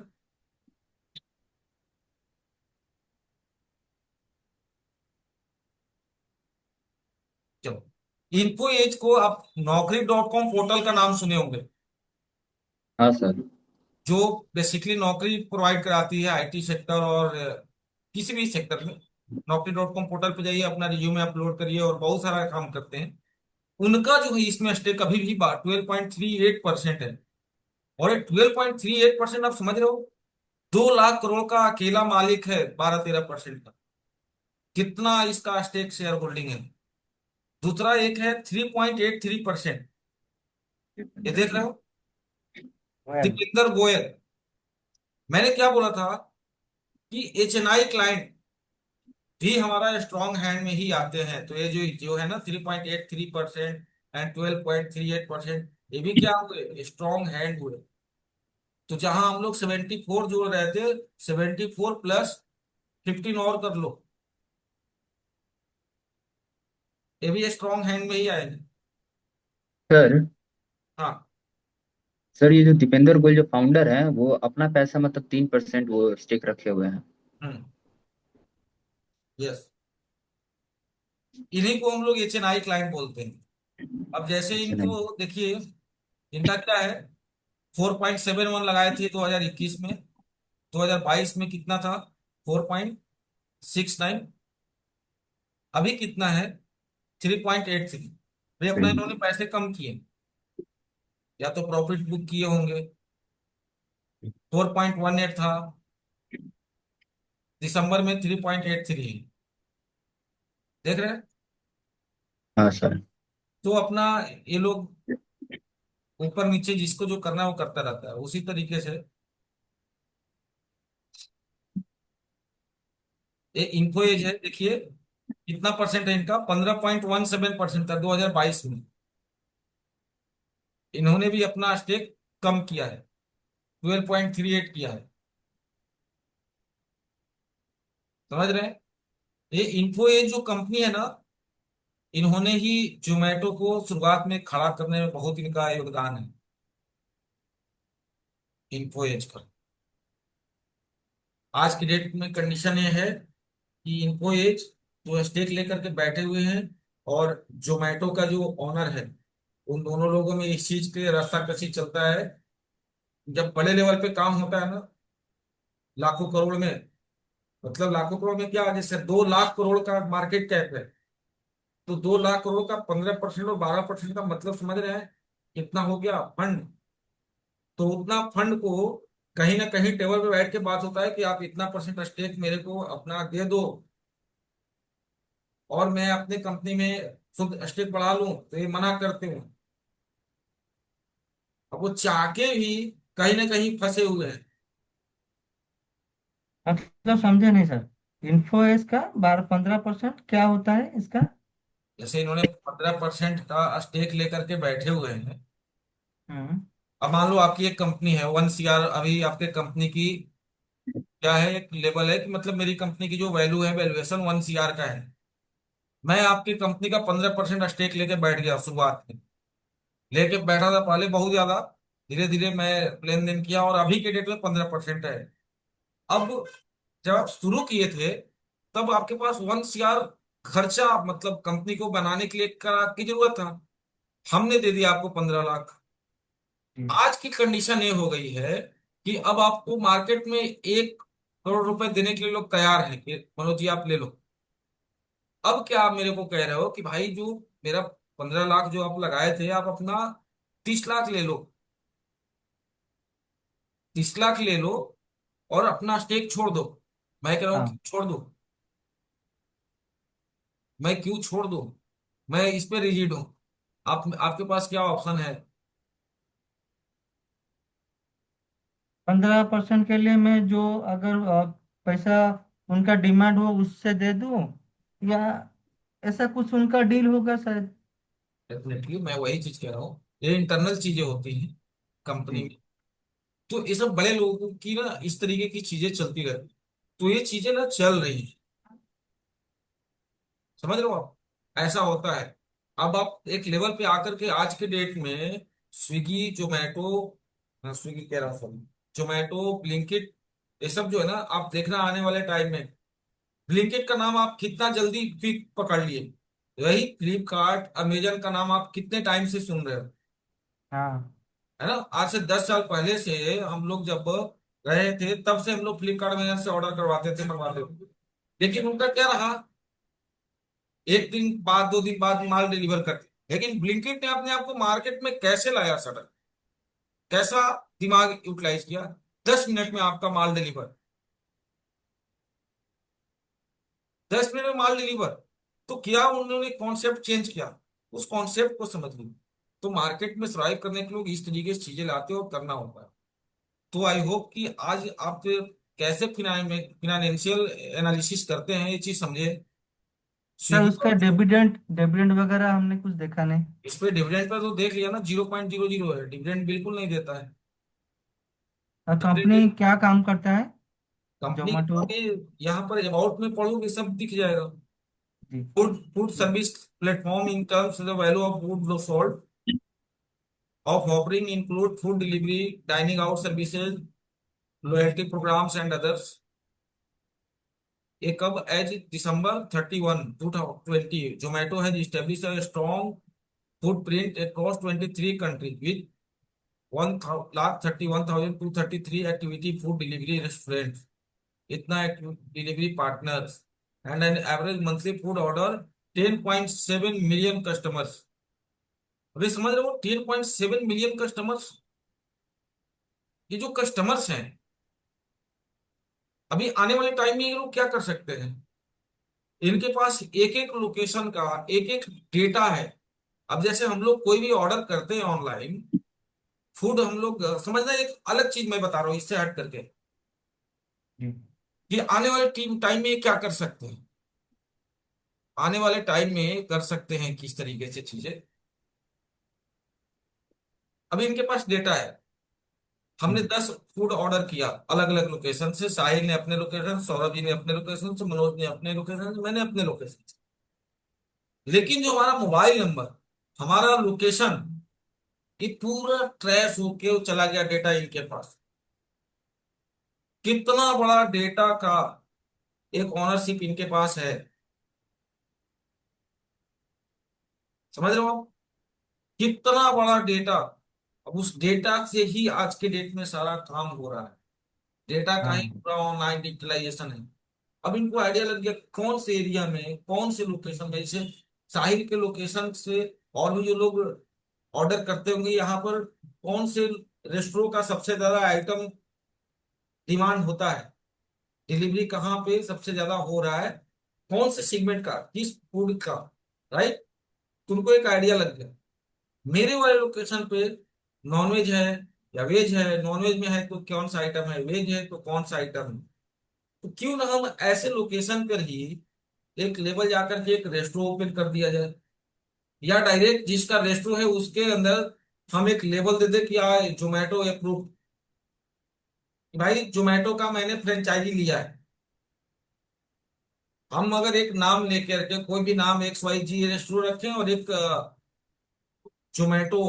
चलो, इन्फो एज को आप Naukri.com पोर्टल का नाम सुने होंगे, हाँ सर। जो बेसिकली नौकरी प्रोवाइड कराती है आईटी सेक्टर और किसी भी सेक्टर में। Naukri.com पोर्टल पे जाइए, अपना रिज्यूमे अपलोड करिए और बहुत सारा काम करते हैं। उनका जो है इसमें स्टेक अभी भी 12.38% है। और ये 12.38% आप समझ रहे हो, 2 लाख करोड़ का अकेला मालिक है, 12-13% का। कितना इसका स्टेक शेयर होल्डिंग है। दूसरा एक है 3.83%, ये देख रहे हो, वेल। दीपेंद्र गोयल। मैंने क्या बोला था कि एचएनआई क्लाइंट भी हमारा स्ट्रॉन्ग हैंड में ही आते हैं। तो ये जो जो है ना 3.83% एंड 12.38%, ये भी क्या हुए, स्ट्रॉन्ग हैंड हुए। तो जहां हम लोग 74 जोड़ रहे थे, 74 + 15 और कर लो, ये भी स्ट्रॉन्ग हैंड में ही आएंगे। सर हाँ। सर ये जो दीपेंद्र गोयल जो फाउंडर है वो अपना पैसा मतलब 3% वो स्टेक रखे हुए हैं। हम्म। यस, इन्हीं को हम लोग एचएनआई क्लाइंट बोलते हैं। अब जैसे अच्छा नहीं। इनको देखिए, इनका क्या है, 4.71 लगाए थे 2021 में। 2022 में कितना था, 4.69। अभी कितना है, 3.83। भाई अपना इन्होंने पैसे कम किए, या तो प्रॉफिट बुक किए होंगे। 4.18 था, दिसंबर में 3.83 है। देख रहे हैं। हाँ सर। तो अपना ये लोग ऊपर नीचे जिसको जो करना है वो करता रहता है, उसी तरीके से ये इन्फो एज है। देखिए कितना परसेंट है इनका, 15.17% था 2022 में। इन्होंने भी अपना स्टेक कम किया है, 12.38 किया है। समझ रहे हैं। ये इन्फो एज जो कंपनी है ना, इन्होंने ही जोमेटो को शुरुआत में खड़ा करने में बहुत इनका योगदान है, इन्फो एज का। आज की डेट में कंडीशन ये है कि इन्फो एज जो स्टेक लेकर के बैठे हुए हैं, और जोमेटो का जो ओनर है, उन दोनों लोगों में इस चीज के रस्साकसी चलता है। जब बड़े लेवल पे काम होता है ना, लाखों करोड़ में, मतलब लाखों करोड़ में क्या, जैसे 2 लाख करोड़ का मार्केट कैप है, तो 2 लाख करोड़ का 15% और 12% का मतलब समझ रहे हैं कितना हो गया फंड। तो उतना फंड को कहीं ना कहीं टेबल पे बैठ के बात होता है कि आप इतना परसेंट स्टेक मेरे को अपना दे दो, और मैं अपने कंपनी में खुद स्टेक बढ़ा लूं, तो ये मना करते हैं। अब वो चाह के भी कहीं ना कहीं फंसे हुए हैं। मतलब समझे नहीं सर, इन्फो एज का 12-15% क्या होता है इसका? जैसे इन्होंने 15% का स्टेक लेकर के बैठे हुए हैं। हम्म। अब मान लो आपकी एक कंपनी है, 1 CR अभी आपके कंपनी की क्या है, एक लेवल है कि मतलब मेरी कंपनी की जो वैल्यू है, वैल्यूएशन 1 CR का है। मैं आपकी कंपनी का 15% स्टेक लेके बैठ गया शुरुआत में, लेके बैठा था पहले बहुत ज्यादा, धीरे धीरे मैं लेन देन किया और अभी के डेट में 15% है। अब जब आप शुरू किए थे तब आपके पास 1 CR खर्चा मतलब कंपनी को बनाने के लिए की जरूरत था, हमने दे दिया आपको 15 लाख। जी। आज की कंडीशन ये हो गई है कि अब आपको मार्केट में 1 करोड़ रुपए देने के लिए लोग तैयार हैं कि मनोज जी आप ले लो। अब क्या आप मेरे को कह रहे हो कि भाई जो मेरा 15 लाख जो आप लगाए थे, आप अपना 30 लाख ले लो, 30 लाख ले लो और अपना स्टेक छोड़ दो। मैं कह रहा हूँ कि हाँ, छोड़ दो, मैं क्यों छोड़ दूं, मैं इस पे रिजिड हूं। आप आपके पास क्या ऑप्शन है? 15% के लिए मैं जो अगर पैसा उनका डिमांड हो उससे दे दूं, या ऐसा कुछ उनका डील होगा शायद। डेफिनेटली मैं वही चीज कह रहा हूँ, ये इंटरनल चीजें होती हैं कंपनी जी। में। तो ये सब बड़े लोगों की ना इस तरीके की चीजें चलती रहती, तो ये चीजें ना चल रही हैं। समझ रहे हो आप, ऐसा होता है। अब आप एक लेवल पे आकर के आज के डेट में स्विगी जोमेटो, स्विगी कह रहा हूँ सॉरी, जोमेटो ब्लिंकिट, ये सब जो है ना, आप देखना आने वाले टाइम में ब्लिंकिट का नाम आप कितना जल्दी क्विक पकड़ लिए, वही फ्लिपकार्ट अमेजन का नाम आप कितने टाइम से सुन रहे हो, हाँ। है ना। आज से 10 साल पहले से हम लोग जब रहे थे तब से हम लोग फ्लिपकार्ट अमेजन से ऑर्डर करवाते थे, मंगवाते थे। लेकिन उनका क्या रहा, एक दिन बाद 2 दिन बाद माल डिलीवर करते। लेकिन ब्लिंकिट ने अपने आप को मार्केट में कैसे लाया सडन, कैसा दिमाग यूटिलाइज किया, 10 मिनट में आपका माल डिलीवर, 10 मिनट में माल डिलीवर। तो क्या उन्होंने कॉन्सेप्ट चेंज किया, उस कॉन्सेप्ट को समझ ली। तो मार्केट में सर्वाइव करने के लोग इस तरीके से चीजें लाते हैं और करना होता है। तो आई होप कि आज आप कैसे फिनेंशियल एनालिसिस करते हैं ये चीज समझे। सर स्विगी उसका पर डिविडेंड डिविडेंड वगैरह हमने कुछ देखा नहीं। इस पे डिविडेंड पर तो देख लिया ना, 0.00 है, डिविडेंड बिल्कुल नहीं देता है। और कंपनी क्या काम करता है? Company Zomato. के यहाँ पर अबाउट में पढ़ोगे सब दिख जाएगा। जी। Food service platform in terms the value of food sold of offering include food delivery, dining out services, loyalty programs and others. ये कब as December 31, 2020 Zomato has established a strong footprint across 23 countries with 1,31,233 activity food delivery restaurants, इतना delivery partners and an average monthly food order 10.7 million customers. अभी समझ रहे हो, 10.7 million customers, ये जो customers हैं, अभी आने वाले टाइम में ये लोग क्या कर सकते हैं, इनके पास एक एक लोकेशन का एक एक डेटा है। अब जैसे हम लोग कोई भी ऑर्डर करते हैं ऑनलाइन फूड, हम लोग समझना, एक अलग चीज मैं बता रहा हूँ इससे हट करके, जी। कि आने वाले टाइम में ये क्या कर सकते हैं, आने वाले टाइम में कर सकते हैं किस तरीके से चीजें। अभी इनके पास डेटा है, हमने जी। 10 फूड ऑर्डर किया अलग अलग लोकेशन से, साहिल ने अपने लोकेशन, सौरभ जी ने अपने लोकेशन से, मनोज ने अपने लोकेशन से, मैंने अपने लोकेशन से। लेकिन जो हमारा मोबाइल नंबर, हमारा लोकेशन, ये पूरा ट्रैश होके चला गया डेटा इनके पास। कितना बड़ा डेटा का एक ऑनरशिप इनके पास है, समझ रहे हो आप, कितना बड़ा डेटा। अब उस डेटा से ही आज के डेट में सारा काम हो रहा है, डेटा का ही हाँ। पूरा ऑनलाइन डिजिटलाइजेशन है। अब इनको आइडिया लग गया कौन से एरिया में कौन से लोकेशन में, जैसे साहिल के लोकेशन से और भी जो लोग ऑर्डर करते होंगे यहाँ पर, कौन से रेस्टोरेंट का सबसे ज्यादा आइटम डिमांड होता है, डिलीवरी कहाँ पे सबसे ज्यादा हो रहा है, कौन से सेगमेंट का, किस फूड का, राइट। तुमको एक आइडिया लग गया मेरे वाले लोकेशन पे नॉनवेज है या वेज है, नॉनवेज में है तो कौन सा आइटम है, वेज है तो कौन सा आइटम है। तो क्यों ना हम ऐसे लोकेशन पर ही एक लेवल जाकर के एक रेस्टोरेंट ओपन कर दिया जाए, या डायरेक्ट जिसका रेस्टोरेंट है उसके अंदर हम एक लेवल दे दे कि जोमेटो अप्रूव, कि भाई जोमेटो का मैंने फ्रेंचाइजी लिया है, हम अगर एक नाम लेकर के कोई भी नाम एक्स वाई जी रेस्टोरेंट रखें और एक जोमेटो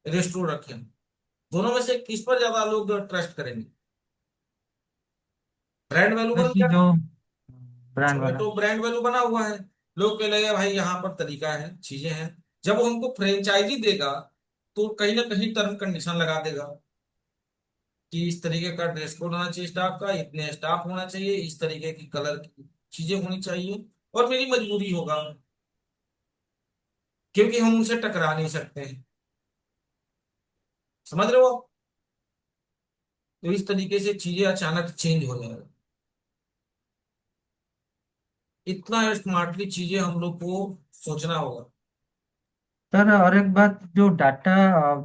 रेस्टोरेंट रखें, दोनों में से किस पर ज्यादा लोग ट्रस्ट करेंगे? ब्रांड वैल्यू बन वैसे गया जो ना। ब्रांड वाला। जोमेटो ब्रांड वैल्यू बना हुआ है, लोग कह लगे भाई यहाँ पर तरीका है, चीजें हैं। जब वो हमको फ्रेंचाइजी देगा तो कहीं ना कहीं टर्म कंडीशन लगा देगा कि इस तरीके का ड्रेस कोड होना चाहिए स्टाफ का, इतने स्टाफ होना चाहिए, इस तरीके की कलर की चीजें होनी चाहिए, और मेरी मजबूरी होगा क्योंकि हम उनसे टकरा नहीं सकते हैं। समझ रहे हो आप? तो इस तरीके से चीजें अचानक चेंज हो जाएगा। इतना स्मार्टली चीजें हम लोग को सोचना होगा। सर और एक बात, जो डाटा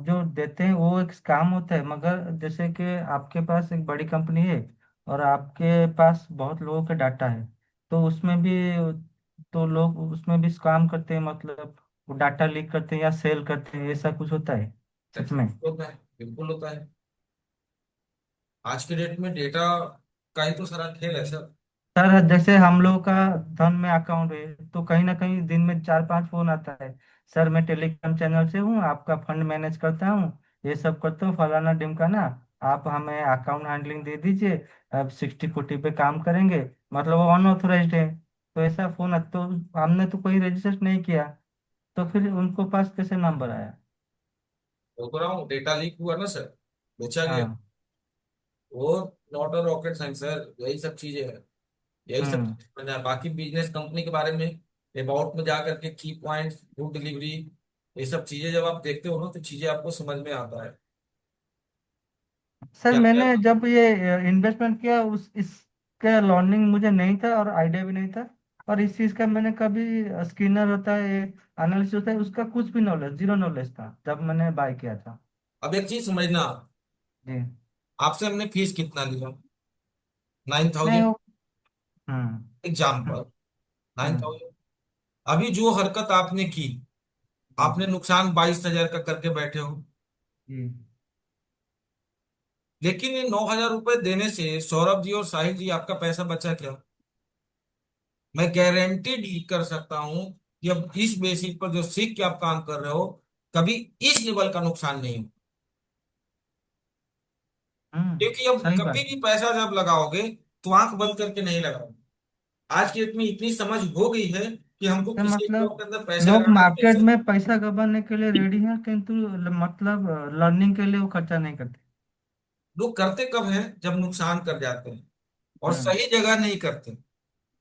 जो देते हैं वो एक काम होता है, मगर जैसे कि आपके पास एक बड़ी कंपनी है और आपके पास बहुत लोगों का डाटा है, तो उसमें भी तो लोग उसमें भी काम करते हैं, मतलब वो डाटा लीक करते हैं या सेल करते हैं, ऐसा कुछ होता है सच में? होता है, बिल्कुल होता है। आज के डेट में डेटा का ही तो सारा खेल है सर। सर जैसे हम लोगों का धन में अकाउंट है, तो कहीं ना कहीं दिन में 4-5 फोन आता है। सर मैं टेलीग्राम चैनल से हूँ, आपका फंड मैनेज करता हूँ, ये सब करता हूँ, फलाना ढिमकाना, आप हमें अकाउंट हैंडलिंग दे दीजिए, अब 60-40 पे काम करेंगे। मतलब वो अनऑथोराइज्ड है, तो ऐसा फोन तो हमने तो कोई रजिस्टर नहीं किया, तो फिर उनको पास कैसे नंबर आया? बोल तो रहा हूँ डेटा लीक हुआ ना सर, बेचा गया। हाँ। वो not a rocket science sir, यही सब चीजें हैं। यही सब हम्म। चीजें समझना है। बाकी बिजनेस कंपनी के बारे में अबाउट में जा करके की पॉइंट्स, गुड डिलीवरी, ये सब चीजें जब आप देखते हो ना तो चीजें आपको समझ में आता है सर क्या क्या। मैंने जब ये इन्वेस्टमेंट किया, उस इसका लर्निंग मुझे नहीं था और आइडिया भी नहीं था, और इस चीज का मैंने कभी स्किनर होता है, एनालिसिस होता है, उसका कुछ भी नॉलेज, जीरो नॉलेज था जब मैंने बाय किया था। अब एक चीज समझना, जी। आपसे हमने फीस कितना लिया? नाइन नहीं थाउजेंड वो। हम्म। एग्जाम हम्म। पर, नाइन हम्म। थाउजेंड अभी जो हरकत आपने की, जी। आपने नुकसान 22,000 का करके बैठे हो, जी। लेकिन ये 9,000 रुपए देने से सौरभ जी और साहिल जी आपका पैसा बचा क्या? मैं गारंटीड कर सकता हूं कि अब इस बेसिस पर जो सीख के आप काम कर रहे हो, कभी इस लेवल का नुकसान नहीं हो। क्योंकि अब सही कभी बात। भी पैसा जब लगाओगे तो आंख बंद करके नहीं लगाओगे। आज की डेट में इतनी समझ हो गई है कि हमको तो किसी जॉब मतलब के अंदर पैसे लोग लगाना मार्केट कैसे। में पैसा गंवाने के लिए रेडी हैं, किंतु मतलब लर्निंग के लिए वो खर्चा नहीं करते। लोग करते कब हैं? जब नुकसान कर जाते हैं, और हम्म। सही जगह नहीं करते।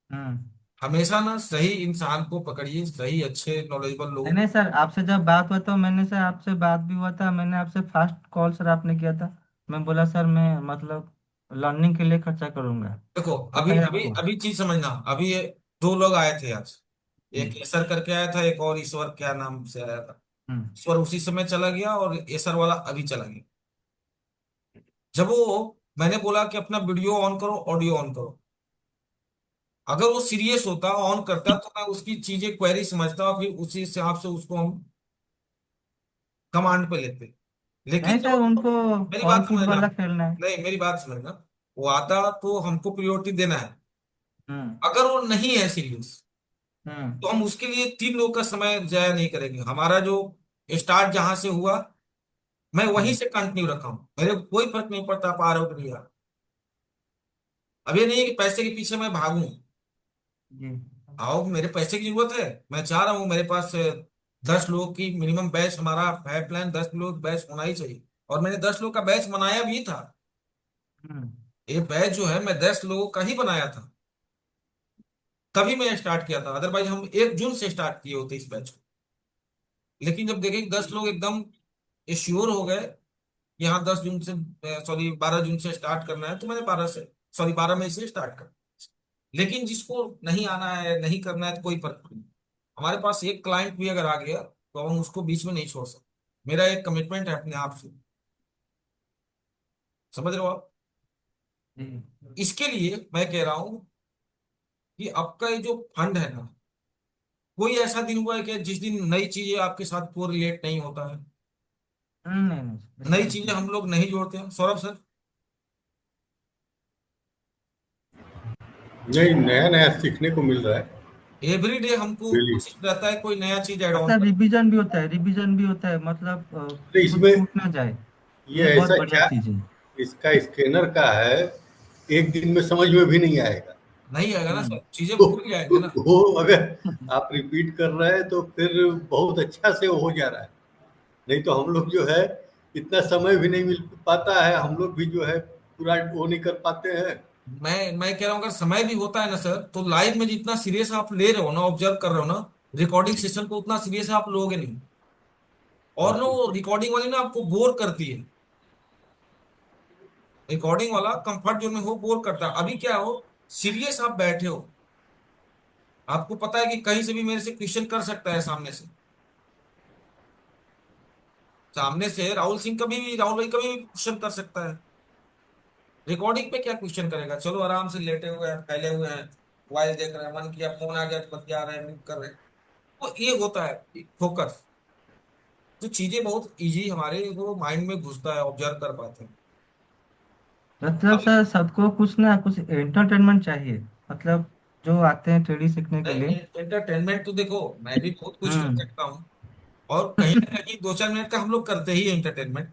हम्म। हमेशा ना सही इंसान को पकड़िए, सही अच्छे नॉलेजेबल नहीं लोगों को। नहीं सर, आपसे जब बात हुआ तो मैंने सर आपसे बात भी हुआ था, मैंने आपसे फास्ट कॉल सर आपने किया था, मैं बोला सर मैं मतलब लर्निंग के लिए खर्चा करूंगा। देखो, पता अभी है अभी आपको? अभी चीज समझना। अभी ये दो लोग आए थे आज, जी। एक ईसर करके आया था, एक और ईश्वर क्या नाम से आया था। हम्म। ईश्वर उसी समय चला गया और ईसर वाला अभी चला गया। जब वो, मैंने बोला कि अपना वीडियो ऑन करो, ऑडियो ऑन करो, अगर वो सीरियस होता ऑन करता तो मैं उसकी चीजें क्वेरी समझता और फिर उसी हिसाब से उसको हम कमांड पे लेते। नहीं लेकिन सर, जब, उनको मेरी ऑन बात फुट समझना, वाला खेलना है। नहीं मेरी बात समझना, वो आता तो हमको प्रायोरिटी देना है। हम्म। अगर वो नहीं है सीरियस हम्म। तो हम उसके लिए 3 लोगों का समय जाया नहीं करेंगे। हमारा जो स्टार्ट जहां से हुआ, मैं वहीं जी। से कंटिन्यू रखा हूं, मेरे को कोई फर्क नहीं पड़ता आप आ रहे हो कि नहीं आ रहे हो। अब ये नहीं है कि पैसे के पीछे मैं भागूं। जी। आओ, मेरे पैसे की जरूरत है, मैं चाह रहा हूँ मेरे पास 10 लोग की मिनिमम बैच, हमारा है प्लान 10 लोग बैच होना ही चाहिए। और मैंने 10 लोग का बैच बनाया भी था। हम्म। ये बैच जो है मैं 10 लोगों का ही बनाया था, तभी मैं स्टार्ट किया था। अदरवाइज हम 1 जून से स्टार्ट किए होते इस बैच को। लेकिन जब देखें कि 10 लोग एकदम श्योर हो गए कि हाँ 10 जून से, सॉरी 12 जून से स्टार्ट करना है, तो मैंने 12 मई से स्टार्ट कर। लेकिन जिसको नहीं आना है, नहीं करना है, तो कोई फर्क नहीं। हमारे पास एक क्लाइंट भी अगर आ गया तो हम उसको बीच में नहीं छोड़ सकते। मेरा एक कमिटमेंट है अपने आप से। समझ रहे हो आप? जी। इसके लिए मैं कह रहा हूं कि आपका ये जो फंड है ना, कोई ऐसा दिन हुआ है कि जिस दिन नई चीजें आपके साथ को रिलेट नहीं होता है? नहीं नहीं, ऐसा नई कुछ चीजें नहीं। हम लोग नहीं जोड़ते हैं सौरभ सर। नहीं, नया नया सीखने को मिल रहा है। एवरी डे हमको डेली। कोशिश रहता है कोई नया चीज ऐड ऑन अच्छा, कर। रिवीजन भी होता है, मतलब तो कुछ इसमें छूट ना जाए। ये ये बहुत ऐसा बढ़िया क्या, चीज है। इसका स्कैनर का है, एक दिन में समझ में भी नहीं आएगा। नहीं आएगा ना हम्म। सर, चीजें तो भूल जाएंगे ना। वो अगर आप रिपीट कर रहे हैं तो फिर बहुत अच्छा से वो हो जा रहा है। नहीं तो हम लोग जो है इतना समय भी नहीं मिल पाता है, हम लोग भी जो है पूरा वो नहीं कर पाते हैं। मैं कह रहा हूँ अगर समय भी होता है ना सर, तो लाइव में जितना सीरियस आप ले रहे हो ना, ऑब्जर्व कर रहे हो ना, रिकॉर्डिंग सेशन को उतना सीरियस आप लोगे नहीं। और ना वो रिकॉर्डिंग वाली ना आपको बोर करती है। रिकॉर्डिंग वाला कंफर्ट जोन में हो, बोर करता है। अभी क्या हो, सीरियस आप बैठे हो, आपको पता है कि कहीं से भी मेरे से क्वेश्चन कर सकता है सामने से। सामने से राहुल सिंह कभी भी, राहुल भाई कभी भी क्वेश्चन कर सकता है। रिकॉर्डिंग पे क्या क्वेश्चन करेगा, चलो आराम से लेटे हुए हैं, फैले हुए हैं, मोबाइल देख रहे हैं, मन किया फोन आ गया तो बतिया रहे हैं, म्यूट कर रहे हैं। तो ये होता है फोकस। तो चीजें बहुत इजी हमारे वो माइंड में घुसता है, ऑब्जर्व कर पाते हैं। मतलब अब सर, सबको कुछ ना कुछ एंटरटेनमेंट चाहिए। मतलब जो आते हैं थ्री सीखने के लिए। एंटरटेनमेंट तो देखो, मैं भी बहुत कुछ कर हम्म। सकता हूँ, और कहीं ना कहीं 2-4 मिनट का हम लोग करते ही एंटरटेनमेंट।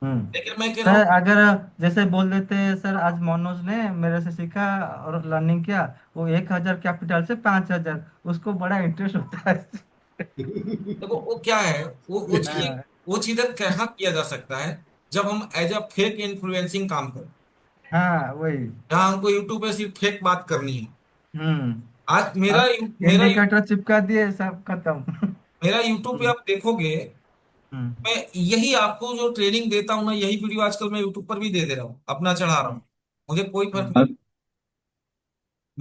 हम्म। लेकिन मैं कह रहा सर, हूँ, अगर जैसे बोल देते हैं, सर आज मनोज ने मेरे से सीखा और लर्निंग किया, वो 1,000 कैपिटल से 5,000, उसको बड़ा इंटरेस्ट होता है। देखो वो क्या है, वो चीजें, हाँ। वो चीजें कहाँ किया जा सकता है, जब हम एज अ फेक इन्फ्लुएंसिंग काम करें, हाँ, वही। जहाँ हमको यूट्यूब पे सिर्फ फेक बात करनी है। हम्म। आज मेरा अब मेरा इंडिकेटर चिपका दिए, सब खत्म। मेरा यूट्यूब पे हम्म। आप देखोगे, हम्म। मैं यही आपको जो ट्रेनिंग देता हूँ ना, यही वीडियो आजकल मैं यूट्यूब पर भी दे दे रहा हूँ, अपना चढ़ा रहा हम्म। हूँ। मुझे कोई फर्क हम्म। नहीं।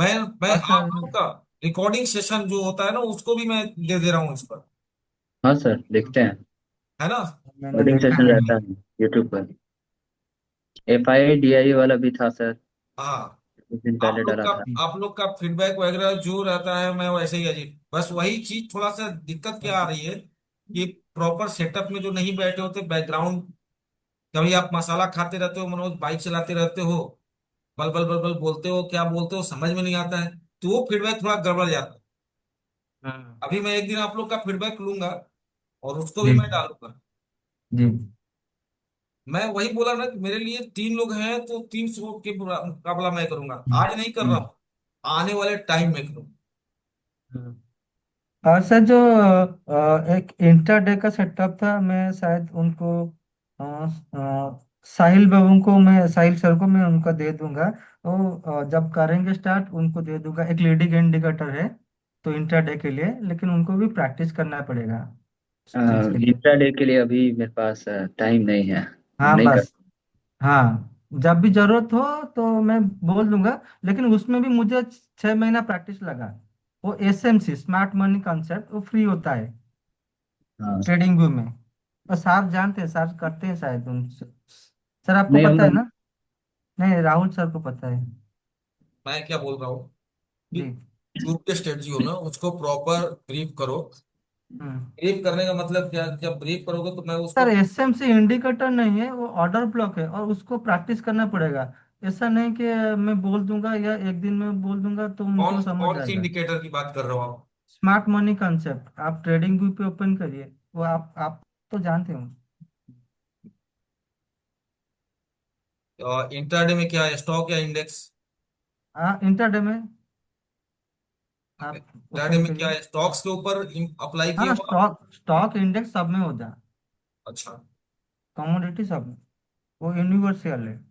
हाँ। मैं मैं और आप सर। लोगों का रिकॉर्डिंग सेशन जो होता है ना, उसको भी मैं दे दे रहा हूँ इस पर, हाँ सर, देखते हैं। है ना। मैंने कोडिंग देखा सेशन है। रहता है यूट्यूब पर। FIDIE वाला भी था सर, हाँ, कुछ दिन पहले डाला था। आप लोग का फीडबैक वगैरह जो रहता है, मैं वैसे ही अजीब, बस वही चीज थोड़ा सा दिक्कत क्या आ रही है कि प्रॉपर सेटअप में जो नहीं बैठे होते, बैकग्राउंड, कभी आप मसाला खाते रहते हो मनोज, बाइक चलाते रहते हो, बल बल बल बल बोलते हो, क्या बोलते हो समझ में नहीं आता है, तो वो फीडबैक थोड़ा गड़बड़ जाता है। हम्म। अभी मैं एक दिन आप लोग का फीडबैक लूंगा और उसको भी जी। मैं डालूंगा। जी। मैं वही बोला ना कि मेरे लिए 3 लोग हैं तो 300 के मुकाबला मैं करूंगा, आज नहीं कर रहा हम्म। हूँ, आने वाले टाइम में करूंगा। हम्म। और सर, जो एक इंटरडे का सेटअप था, मैं शायद उनको साहिल बाबू को, मैं साहिल सर को मैं उनका दे दूंगा। वो जब करेंगे स्टार्ट उनको दे दूंगा। एक लीडिंग इंडिकेटर है तो इंटरडे के लिए, लेकिन उनको भी प्रैक्टिस करना पड़ेगा इस चीज के लिए। इंट्रा डे के लिए अभी मेरे पास टाइम नहीं है, हाँ, नहीं कर। बस। हाँ, जब भी जरूरत हो तो मैं बोल दूंगा। लेकिन उसमें भी मुझे 6 महीना प्रैक्टिस लगा। वो SMC स्मार्ट मनी कॉन्सेप्ट, वो फ्री होता है हाँ। ट्रेडिंग व्यू में। और सर जानते हैं, सर करते हैं शायद उन। सर आपको नहीं, हम पता है लोग। ना? नहीं, राहुल सर को पता है। मैं क्या बोल रहा हूँ कि जी। जो भी स्ट्रेटजी हो ना, उसको प्रॉपर ब्रीफ करो। हम्म। ब्रीफ करने का मतलब क्या, जब ब्रीफ करोगे तो मैं सर, उसको, SMC इंडिकेटर नहीं है, वो ऑर्डर ब्लॉक है और उसको प्रैक्टिस करना पड़ेगा। ऐसा नहीं कि मैं बोल दूंगा या एक दिन में बोल दूंगा तो कौन उनको समझ कौन सी आएगा। इंडिकेटर की बात कर रहे हो आप। स्मार्ट मनी कॉन्सेप्ट आप ट्रेडिंग व्यू पे ओपन करिए। वो आप तो जानते हो। इंट्राडे में क्या है, स्टॉक या इंडेक्स। हाँ, इंटरडे में आप इंट्राडे ओपन में क्या करिए। है, स्टॉक्स के ऊपर अप्लाई किया हाँ, हुआ। स्टॉक स्टॉक इंडेक्स सब में हो जाए। अच्छा। कमोडिटी सब में। वो यूनिवर्सल है।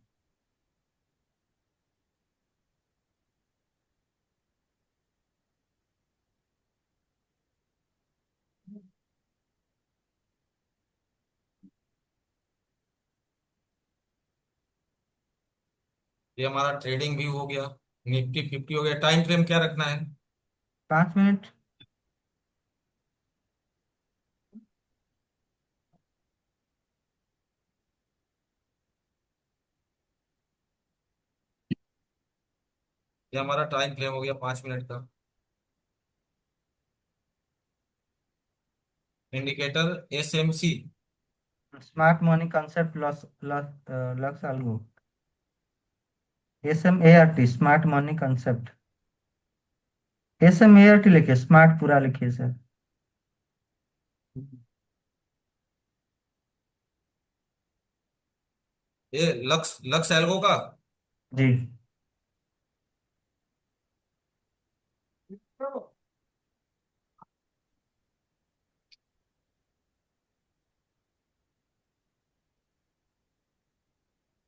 ये हमारा ट्रेडिंग भी हो गया, निफ्टी 50 हो गया। टाइम फ्रेम क्या रखना है। 5 मिनट। ये हमारा टाइम फ्रेम हो गया 5 मिनट का। Indicator SMC। Smart money concept loss loss loss algo। SMART smart money concept. SMART लिखे, स्मार्ट पूरा लिखिए सर। ये लक्स लक्स एल्गो का। जी।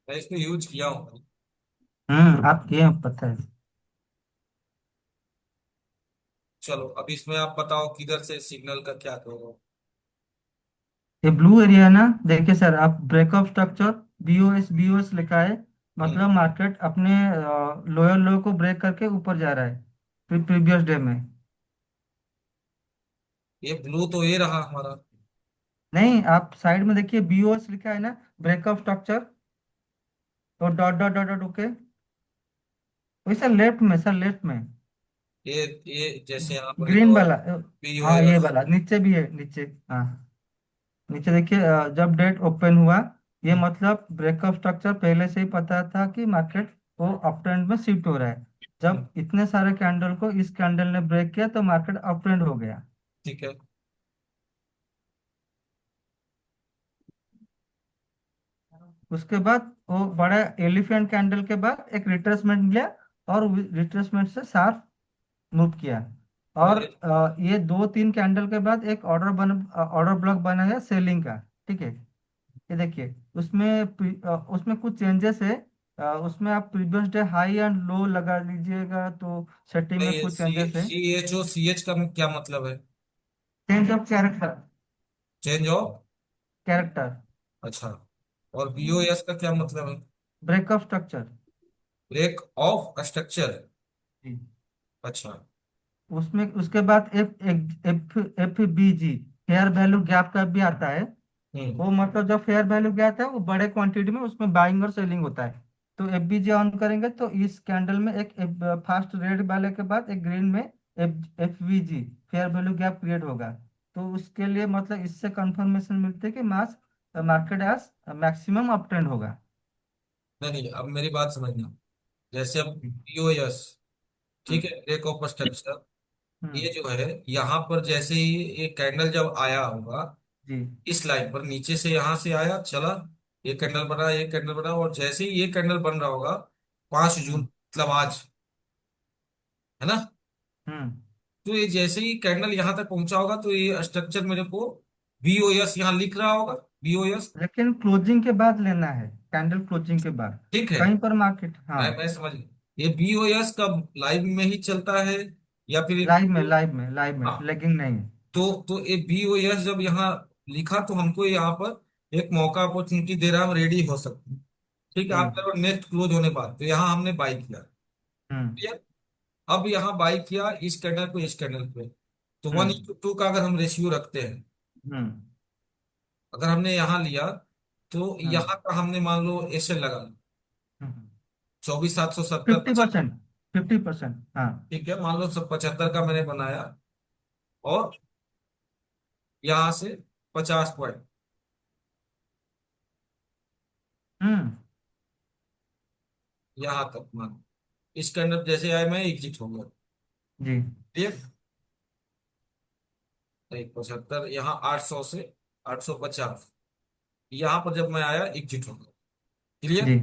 मैं इसको यूज किया हूँ। आप किए हैं, पता है। चलो अब इसमें आप बताओ किधर से सिग्नल का क्या करो। ये ब्लू एरिया है ना, देखिए सर, आप ब्रेक ऑफ स्ट्रक्चर, BOS लिखा है, हम्म। मतलब मार्केट अपने लोअर लो को ब्रेक करके ऊपर जा रहा है प्रीवियस डे में। ये ब्लू तो ये रहा हमारा। नहीं, आप साइड में देखिए, BOS लिखा है ना, ब्रेक ऑफ स्ट्रक्चर, और dot dot dot dot, okay. वही सर, लेफ्ट में सर, लेफ्ट में। ये जैसे यहाँ पर ग्रीन लिखो वाला, हाँ ये POS। वाला, नीचे भी है, नीचे। हाँ, नीचे देखिए, जब डेट ओपन हुआ, ये मतलब ब्रेक ऑफ स्ट्रक्चर पहले से ही पता था कि मार्केट वो अप ट्रेंड में शिफ्ट हो रहा है। जब इतने सारे कैंडल को इस कैंडल ने ब्रेक किया तो मार्केट अप ट्रेंड हो गया। ठीक है। उसके बाद वो बड़ा एलिफेंट कैंडल के बाद एक रिट्रेसमेंट लिया, और रिट्रेसमेंट से शार्प मूव किया। तो और ये दो तीन कैंडल के बाद एक ऑर्डर ब्लॉक बना है सेलिंग का। ठीक है, ये देखिए, उसमें कुछ चेंजेस है। उसमें आप प्रीवियस डे हाई एंड लो लगा लीजिएगा, तो सेटिंग में नहीं, कुछ सी चेंजेस है। C H O C H का क्या मतलब है? Change of character. Change of. Character. अच्छा। और BOS का क्या मतलब है? Break of structure. Break of structure. जी। अच्छा। उसमें उसके बाद FFBG, फेयर वैल्यू गैप का भी आता है। हम्म। वो मतलब जब फेयर वैल्यू गैप है, वो बड़े क्वांटिटी में उसमें बाइंग और सेलिंग होता है। तो FBG ऑन करेंगे तो इस कैंडल में एक फास्ट रेड वाले के बाद एक ग्रीन में FVG, fair value gap create होगा। तो उसके लिए मतलब इससे कंफर्मेशन मिलती है कि मास मार्केट आज मैक्सिमम अप ट्रेंड होगा। नहीं नहीं, अब मेरी बात समझना। जैसे अब POS, हम्म। ठीक है, ब्रेक ऑफ स्ट्रक्चर। हम्म। ये जो है यहाँ पर जैसे ही ये कैंडल जब आया होगा जी। इस लाइन पर, नीचे से यहाँ से आया चला, ये कैंडल बना, ये कैंडल बना, और जैसे ही ये कैंडल बन रहा होगा 5 जून, हम्म। मतलब आज, है ना? हम्म। तो ये जैसे ही कैंडल यहाँ तक पहुंचा होगा तो ये स्ट्रक्चर मेरे को BOS यहाँ लिख रहा होगा। BOS। लेकिन क्लोजिंग के बाद लेना है, कैंडल क्लोजिंग के बाद। ठीक है। कहीं पर मार्केट, हाँ। मैं समझ गया। ये BOS कब लाइव में ही चलता है या फिर लाइव में हाँ। लेगिंग नहीं है। तो ये BOS जब यहाँ लिखा तो हमको यहाँ पर एक मौका, अपॉर्चुनिटी दे रहा है, हम रेडी हो सकते हैं। ठीक है, जी। आप करो नेक्स्ट क्लोज होने बाद, तो यहाँ हमने बाई किया। हम्म। ठीक है। अब यहाँ बाई किया इस कैंडल को इस कैंडल पे, तो वन हम्म। इंटू टू का अगर हम रेशियो रखते हैं, हम्म। अगर हमने यहाँ लिया तो हम्म। यहाँ का हमने मान लो ऐसे लगा 24,770 50%। 75। 50%, हाँ। ठीक है, मान लो सब 75 का मैंने बनाया, और यहाँ से 50 पॉइंट हम्म। यहाँ तक मान, इस कैंडल जैसे आए मैं एग्जिट हो गया। जी। ठीक। एक 75, यहाँ 800 से 850, यहाँ पर जब मैं आया एग्जिट हो गया। क्लियर। जी।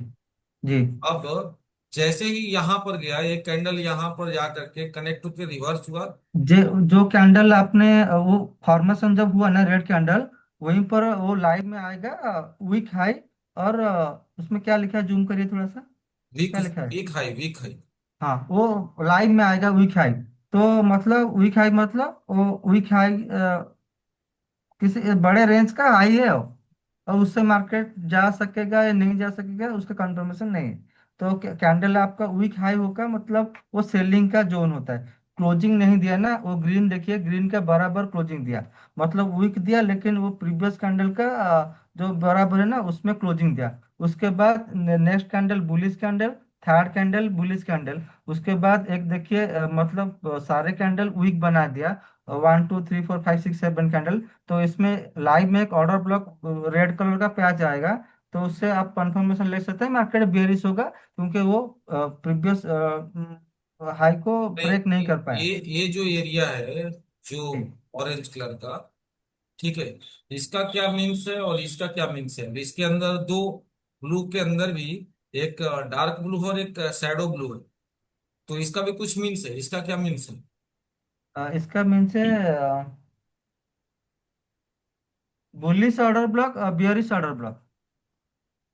जी। अब जैसे ही यहाँ पर गया ये कैंडल, यहाँ पर जा करके कनेक्ट होकर रिवर्स हुआ। जे जो कैंडल आपने वो फॉर्मेशन जब हुआ ना, रेड कैंडल, वहीं पर वो लाइव में आएगा, वीक हाई। और उसमें क्या लिखा है, जूम करिए थोड़ा सा, वीक क्या लिखा है। Week high, week high. हाँ, वो लाइव में आएगा वीक हाई। तो मतलब वीक हाई मतलब वो वीक हाई किसी बड़े रेंज का हाई है, और उससे मार्केट जा सकेगा या नहीं जा सकेगा उसका कंफर्मेशन नहीं है। तो कैंडल आपका वीक हाई होगा, मतलब वो सेलिंग का जोन होता है। क्लोजिंग नहीं दिया ना, वो ग्रीन देखिए, ग्रीन का बराबर क्लोजिंग दिया, मतलब वीक दिया, लेकिन वो प्रीवियस कैंडल का जो बराबर है ना, उसमें क्लोजिंग दिया। उसके बाद next candle bullish candle, third candle bullish candle. उसके बाद एक देखिए, मतलब सारे कैंडल वीक बना दिया, 1 2 3 4 5 6 7 कैंडल। तो इसमें लाइव में एक ऑर्डर ब्लॉक रेड कलर का प्याच आएगा। तो उससे आप कंफर्मेशन ले सकते हैं मार्केट बेयरिश होगा, क्योंकि वो प्रीवियस हाई को नहीं, ब्रेक नहीं कर पाया। ये जो एरिया है, जो जी। ऑरेंज कलर का, ठीक है, इसका क्या मीन्स है और इसका क्या मीन्स है? इसके अंदर दो ब्लू के अंदर भी एक डार्क ब्लू और एक शैडो ब्लू है, तो इसका भी कुछ मीन्स है, इसका क्या मीन्स है? इसका मीन्स है बुलिश ऑर्डर ब्लॉक और बियरिश ऑर्डर ब्लॉक।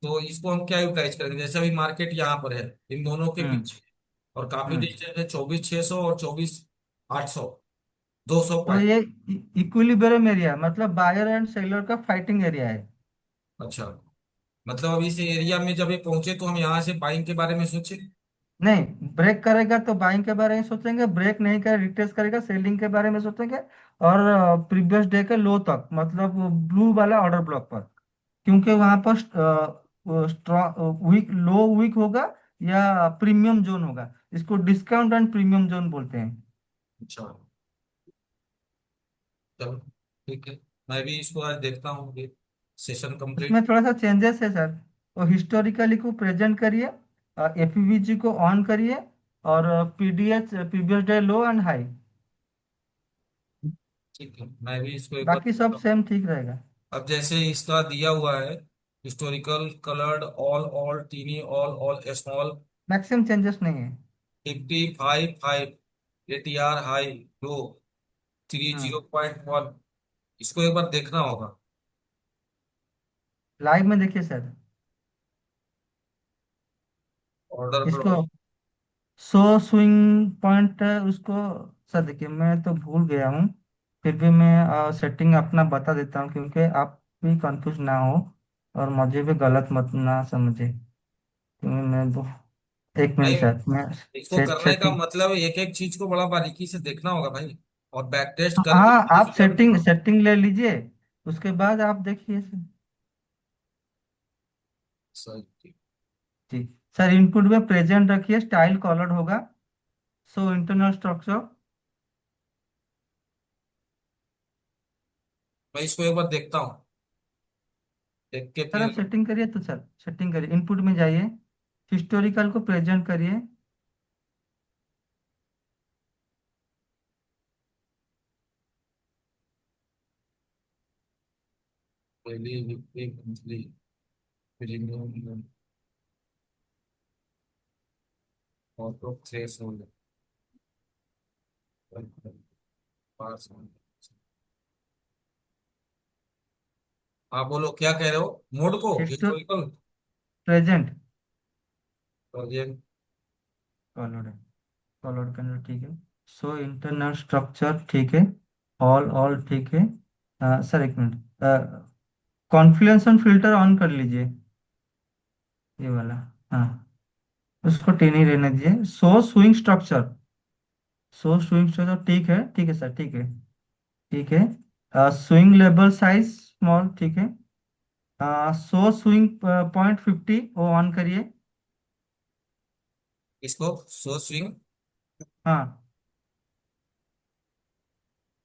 तो इसको हम क्या यूटिलाइज करेंगे? जैसे अभी मार्केट यहाँ पर है, इन दोनों के हम्म। बीच, और काफी हम्म। डिस्टेंस है, 24,600 और 24,800, 200 तो पॉइंट। ये इक्विलिब्रियम एरिया मतलब बायर एंड सेलर का फाइटिंग एरिया है। अच्छा, मतलब अभी इस एरिया में जब ये पहुंचे तो हम यहाँ से बाइंग के बारे में सोचे? नहीं, ब्रेक करेगा तो बाइंग के बारे में सोचेंगे, ब्रेक नहीं करे रिट्रेस करेगा सेलिंग के बारे में सोचेंगे। और प्रीवियस डे के लो तक मतलब ब्लू वाला ऑर्डर ब्लॉक पर, क्योंकि वहां पर स्ट्रॉन्ग वीक लो वीक होगा या प्रीमियम जोन होगा। इसको डिस्काउंट एंड प्रीमियम जोन बोलते हैं। अच्छा, चलो, ठीक है, मैं भी इसको आज देखता हूँ, ये सेशन इसमें कंप्लीट। थोड़ा सा चेंजेस है सर। तो हिस्टोरिकली को प्रेजेंट करिए, एपीवीजी को ऑन करिए, और PDH previous day low and high. ठीक है, मैं भी इसको एक बार बाकी देखता सब हूँ। सेम ठीक रहेगा। अब जैसे इसका दिया हुआ है, historical coloured all all tiny all all small, maximum changes नहीं है। 55 ATR हाई लो, थ्री हाँ, जीरो पॉइंट वन इसको एक बार देखना होगा। लाइव में देखिए सर ऑर्डर इसको। ब्लॉक। सो स्विंग पॉइंट है उसको। सर देखिए मैं तो भूल गया हूँ, फिर भी मैं सेटिंग अपना बता देता हूँ, क्योंकि आप भी कंफ्यूज ना हो और मुझे भी गलत मत ना समझे, क्योंकि मैं तो एक मिनट भाई, सर मैं इसको करने का सेटिंग। मतलब एक एक चीज को बड़ा बारीकी से देखना होगा भाई, और बैक टेस्ट करके हाँ, आप इसका भी सेटिंग देखना। सेटिंग ले लीजिए, उसके बाद आप देखिए सर। सही। जी सर, इनपुट में प्रेजेंट रखिए, स्टाइल कॉलर्ड होगा। So internal structure. मैं इसको एक बार देखता हूँ, देख के सर आप फिर। सेटिंग करिए, तो सर सेटिंग करिए, इनपुट में जाइए, हिस्टोरिकल को प्रेजेंट करिए। Daily weekly monthly premium auto threshold, pass. हाँ बोलो, क्या कह रहे हो? मोड को हिस्टो हिस्टोरिकल प्रेजेंट प्रेजेंट। कॉलर्ड है, कॉलर्ड का अंदर ठीक है। सो इंटरनल स्ट्रक्चर ठीक है, ऑल ऑल ठीक है। सर एक मिनट, कॉन्फ्लुएंस फिल्टर ऑन कर लीजिए, ये वाला। हाँ, उसको टेन ही रहने दीजिए। सो स्विंग स्ट्रक्चर, सो स्विंग स्ट्रक्चर ठीक है सर, ठीक है, ठीक है। स्विंग लेबल साइज स्मॉल ठीक है। सो स्विंग पॉइंट 50 वो ऑन करिए। इसको सो स्विंग। हाँ,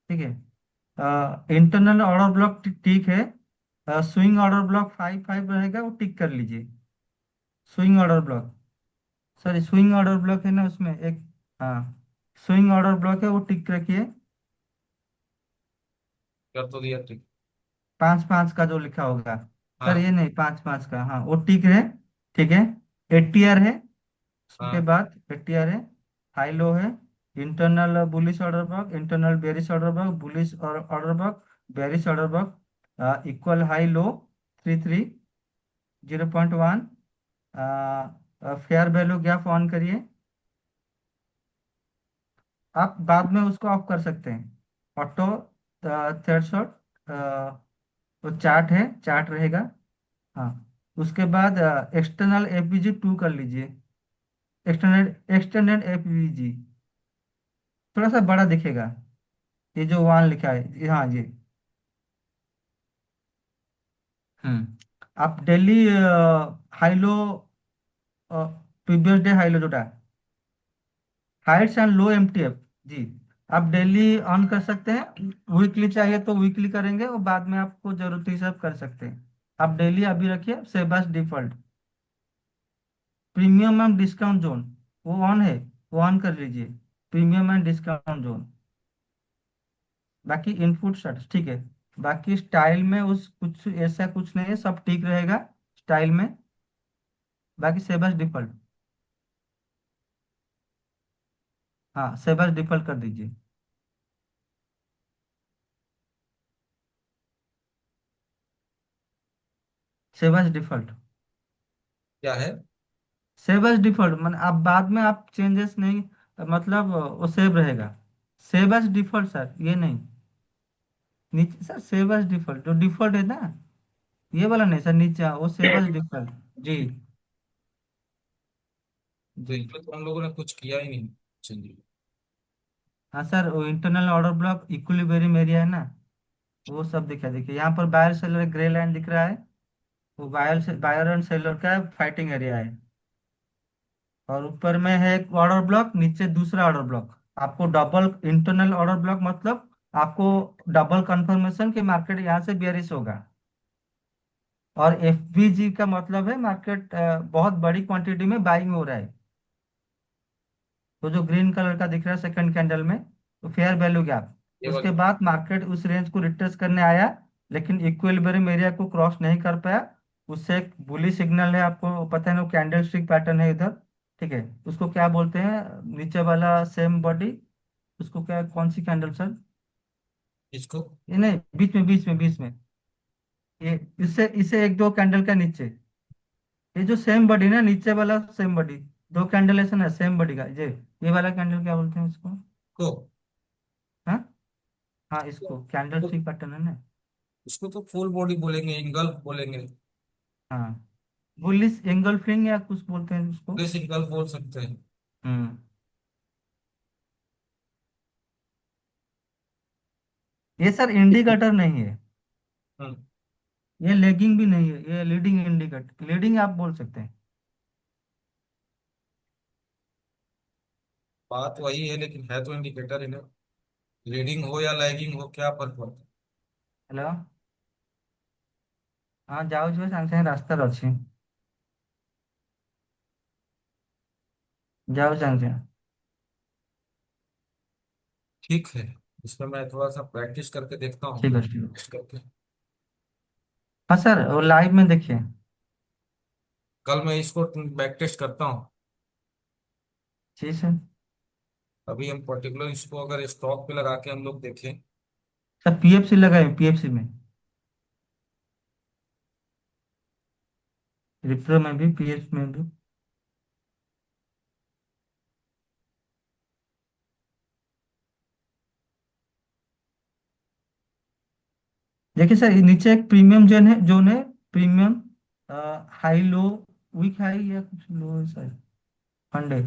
ठीक है। इंटरनल ऑर्डर ब्लॉक ठीक है। स्विंग ऑर्डर ब्लॉक 5 5 रहेगा, वो टिक कर लीजिए। Swing order block, sir swing order block है ना उसमें एक। हाँ, स्विंग ऑर्डर ब्लॉक है, वो टिक रखिए। कर तो दिया, ठीक। 5 5 का जो लिखा होगा, सर हाँ। ये नहीं, 5 5 का, हाँ वो टिक है। ठीक है। एटीआर है, उसके हाँ, बाद एटीआर है, हाई लो है। Internal bullish order block, internal bearish order block, bullish और order block, bearish order block, equal high low 33 0.1। Fair value gap on करिए। आप बाद में उसको ऑफ कर सकते हैं, ऑटो थ्रेशोल्ड। तो चार्ट है, चार्ट रहेगा। हाँ, उसके बाद एक्सटर्नल एपीजी 2 कर लीजिए। एक्सटेंडेड एपीजी थोड़ा सा बड़ा दिखेगा, ये जो वन लिखा है हाँ जी। आप daily high low, previous day high low जोटा, हाइट्स एंड लो एमटीएफ। जी, आप डेली ऑन कर सकते हैं, वीकली चाहिए तो वीकली करेंगे, और बाद में आपको जरूरत हिसाब कर सकते हैं। आप डेली अभी रखिए, save as default. Premium and discount zone वो ऑन है। वो ऑन कर लीजिए, प्रीमियम एंड डिस्काउंट जोन। बाकी इनपुट शर्ट ठीक है। बाकी स्टाइल में उस कुछ ऐसा कुछ नहीं है, सब ठीक रहेगा स्टाइल में। बाकी सेबस डिफॉल्ट। हाँ सेबस डिफॉल्ट कर दीजिए। सेबस डिफॉल्ट। क्या है? सेव एज डिफॉल्ट मतलब आप बाद में आप चेंजेस नहीं, मतलब वो सेव रहेगा। सेव एज डिफॉल्ट सर, ये नहीं। नीचे सर सेव एज डिफॉल्ट जो डिफॉल्ट है ना, ये वाला नहीं सर, नीचे वो सेव एज डिफॉल्ट। जी। तो जी। इसमें तो हम लोगों ने कुछ किया ही नहीं। चलिए। हाँ सर, वो internal order block equilibrium area है ना, वो सब दिखा देखिए यहाँ पर बायर सेलर ग्रे लाइन दिख रहा है। वो बायर एंड सेलर का फाइटिंग एरिया है। और ऊपर में है एक ऑर्डर ब्लॉक, नीचे दूसरा ऑर्डर ब्लॉक। आपको डबल इंटरनल ऑर्डर ब्लॉक मतलब आपको डबल कंफर्मेशन कि मार्केट यहाँ से बेयरिश होगा। और एफबीजी का मतलब है मार्केट बहुत बड़ी क्वांटिटी में बाइंग हो रहा है। तो जो ग्रीन कलर का दिख रहा है सेकंड कैंडल में, तो फेयर वैल्यू गैप। ये उसके वाला। बाद मार्केट उस रेंज को रिट्रेस करने आया, लेकिन इक्विलिब्रियम एरिया को क्रॉस नहीं कर पाया। उससे एक बुली सिग्नल है, आपको पता है ना, कैंडल स्टिक पैटर्न है इधर। ठीक है। उसको क्या बोलते हैं, नीचे वाला सेम बॉडी, उसको क्या, कौन सी कैंडल सर? इसको। ये नहीं, बीच में ये, इससे इसे एक दो कैंडल का नीचे, ये जो सेम बॉडी ना, नीचे वाला सेम बॉडी, दो कैंडल ऐसा ना सेम बॉडी का, ये वाला कैंडल क्या बोलते हैं इसको? तो हाँ। हाँ इसको कैंडल स्टिक पैटर्न है ना। उसको तो फुल बॉडी बोलेंगे, इंगल्फ बोलेंगे। हाँ, बुलिश एंगल्फिंग या कुछ बोलते हैं उसको। प्लेस इंगल्फ बोल सकते हैं। हम्म। ये सर इंडिकेटर नहीं है, हम्म। ये लेगिंग भी नहीं है, ये लीडिंग इंडिकेटर, लीडिंग आप बोल सकते हैं। बात वही है, लेकिन है तो इंडिकेटर ही ना। लीडिंग हो या लैगिंग हो, क्या फर्क पड़ता है? हेलो। हाँ जाओ जो साଙ୍ଗे साଙ୍ଗे रास्ता अच्छी, जाओ साଙ୍ଗे साଙ୍ଗे। ठीक है। इसमें मैं थोड़ा सा प्रैक्टिस करके देखता हूँ। ठीक है ठीक है। टेस्ट करके। हाँ सर वो लाइव में देखिए। कल मैं इसको बैक टेस्ट करता हूँ। ठीक है अभी हम पर्टिकुलर इसको अगर स्टॉक पे लगा के हम लोग देखें। सर, पीएफसी लगाए, पीएफसी में, रिप्रो में भी, पीएफ में भी। देखिए सर, ये नीचे एक प्रीमियम जोन है premium, high low, week high या कुछ लो है सर, फंड है।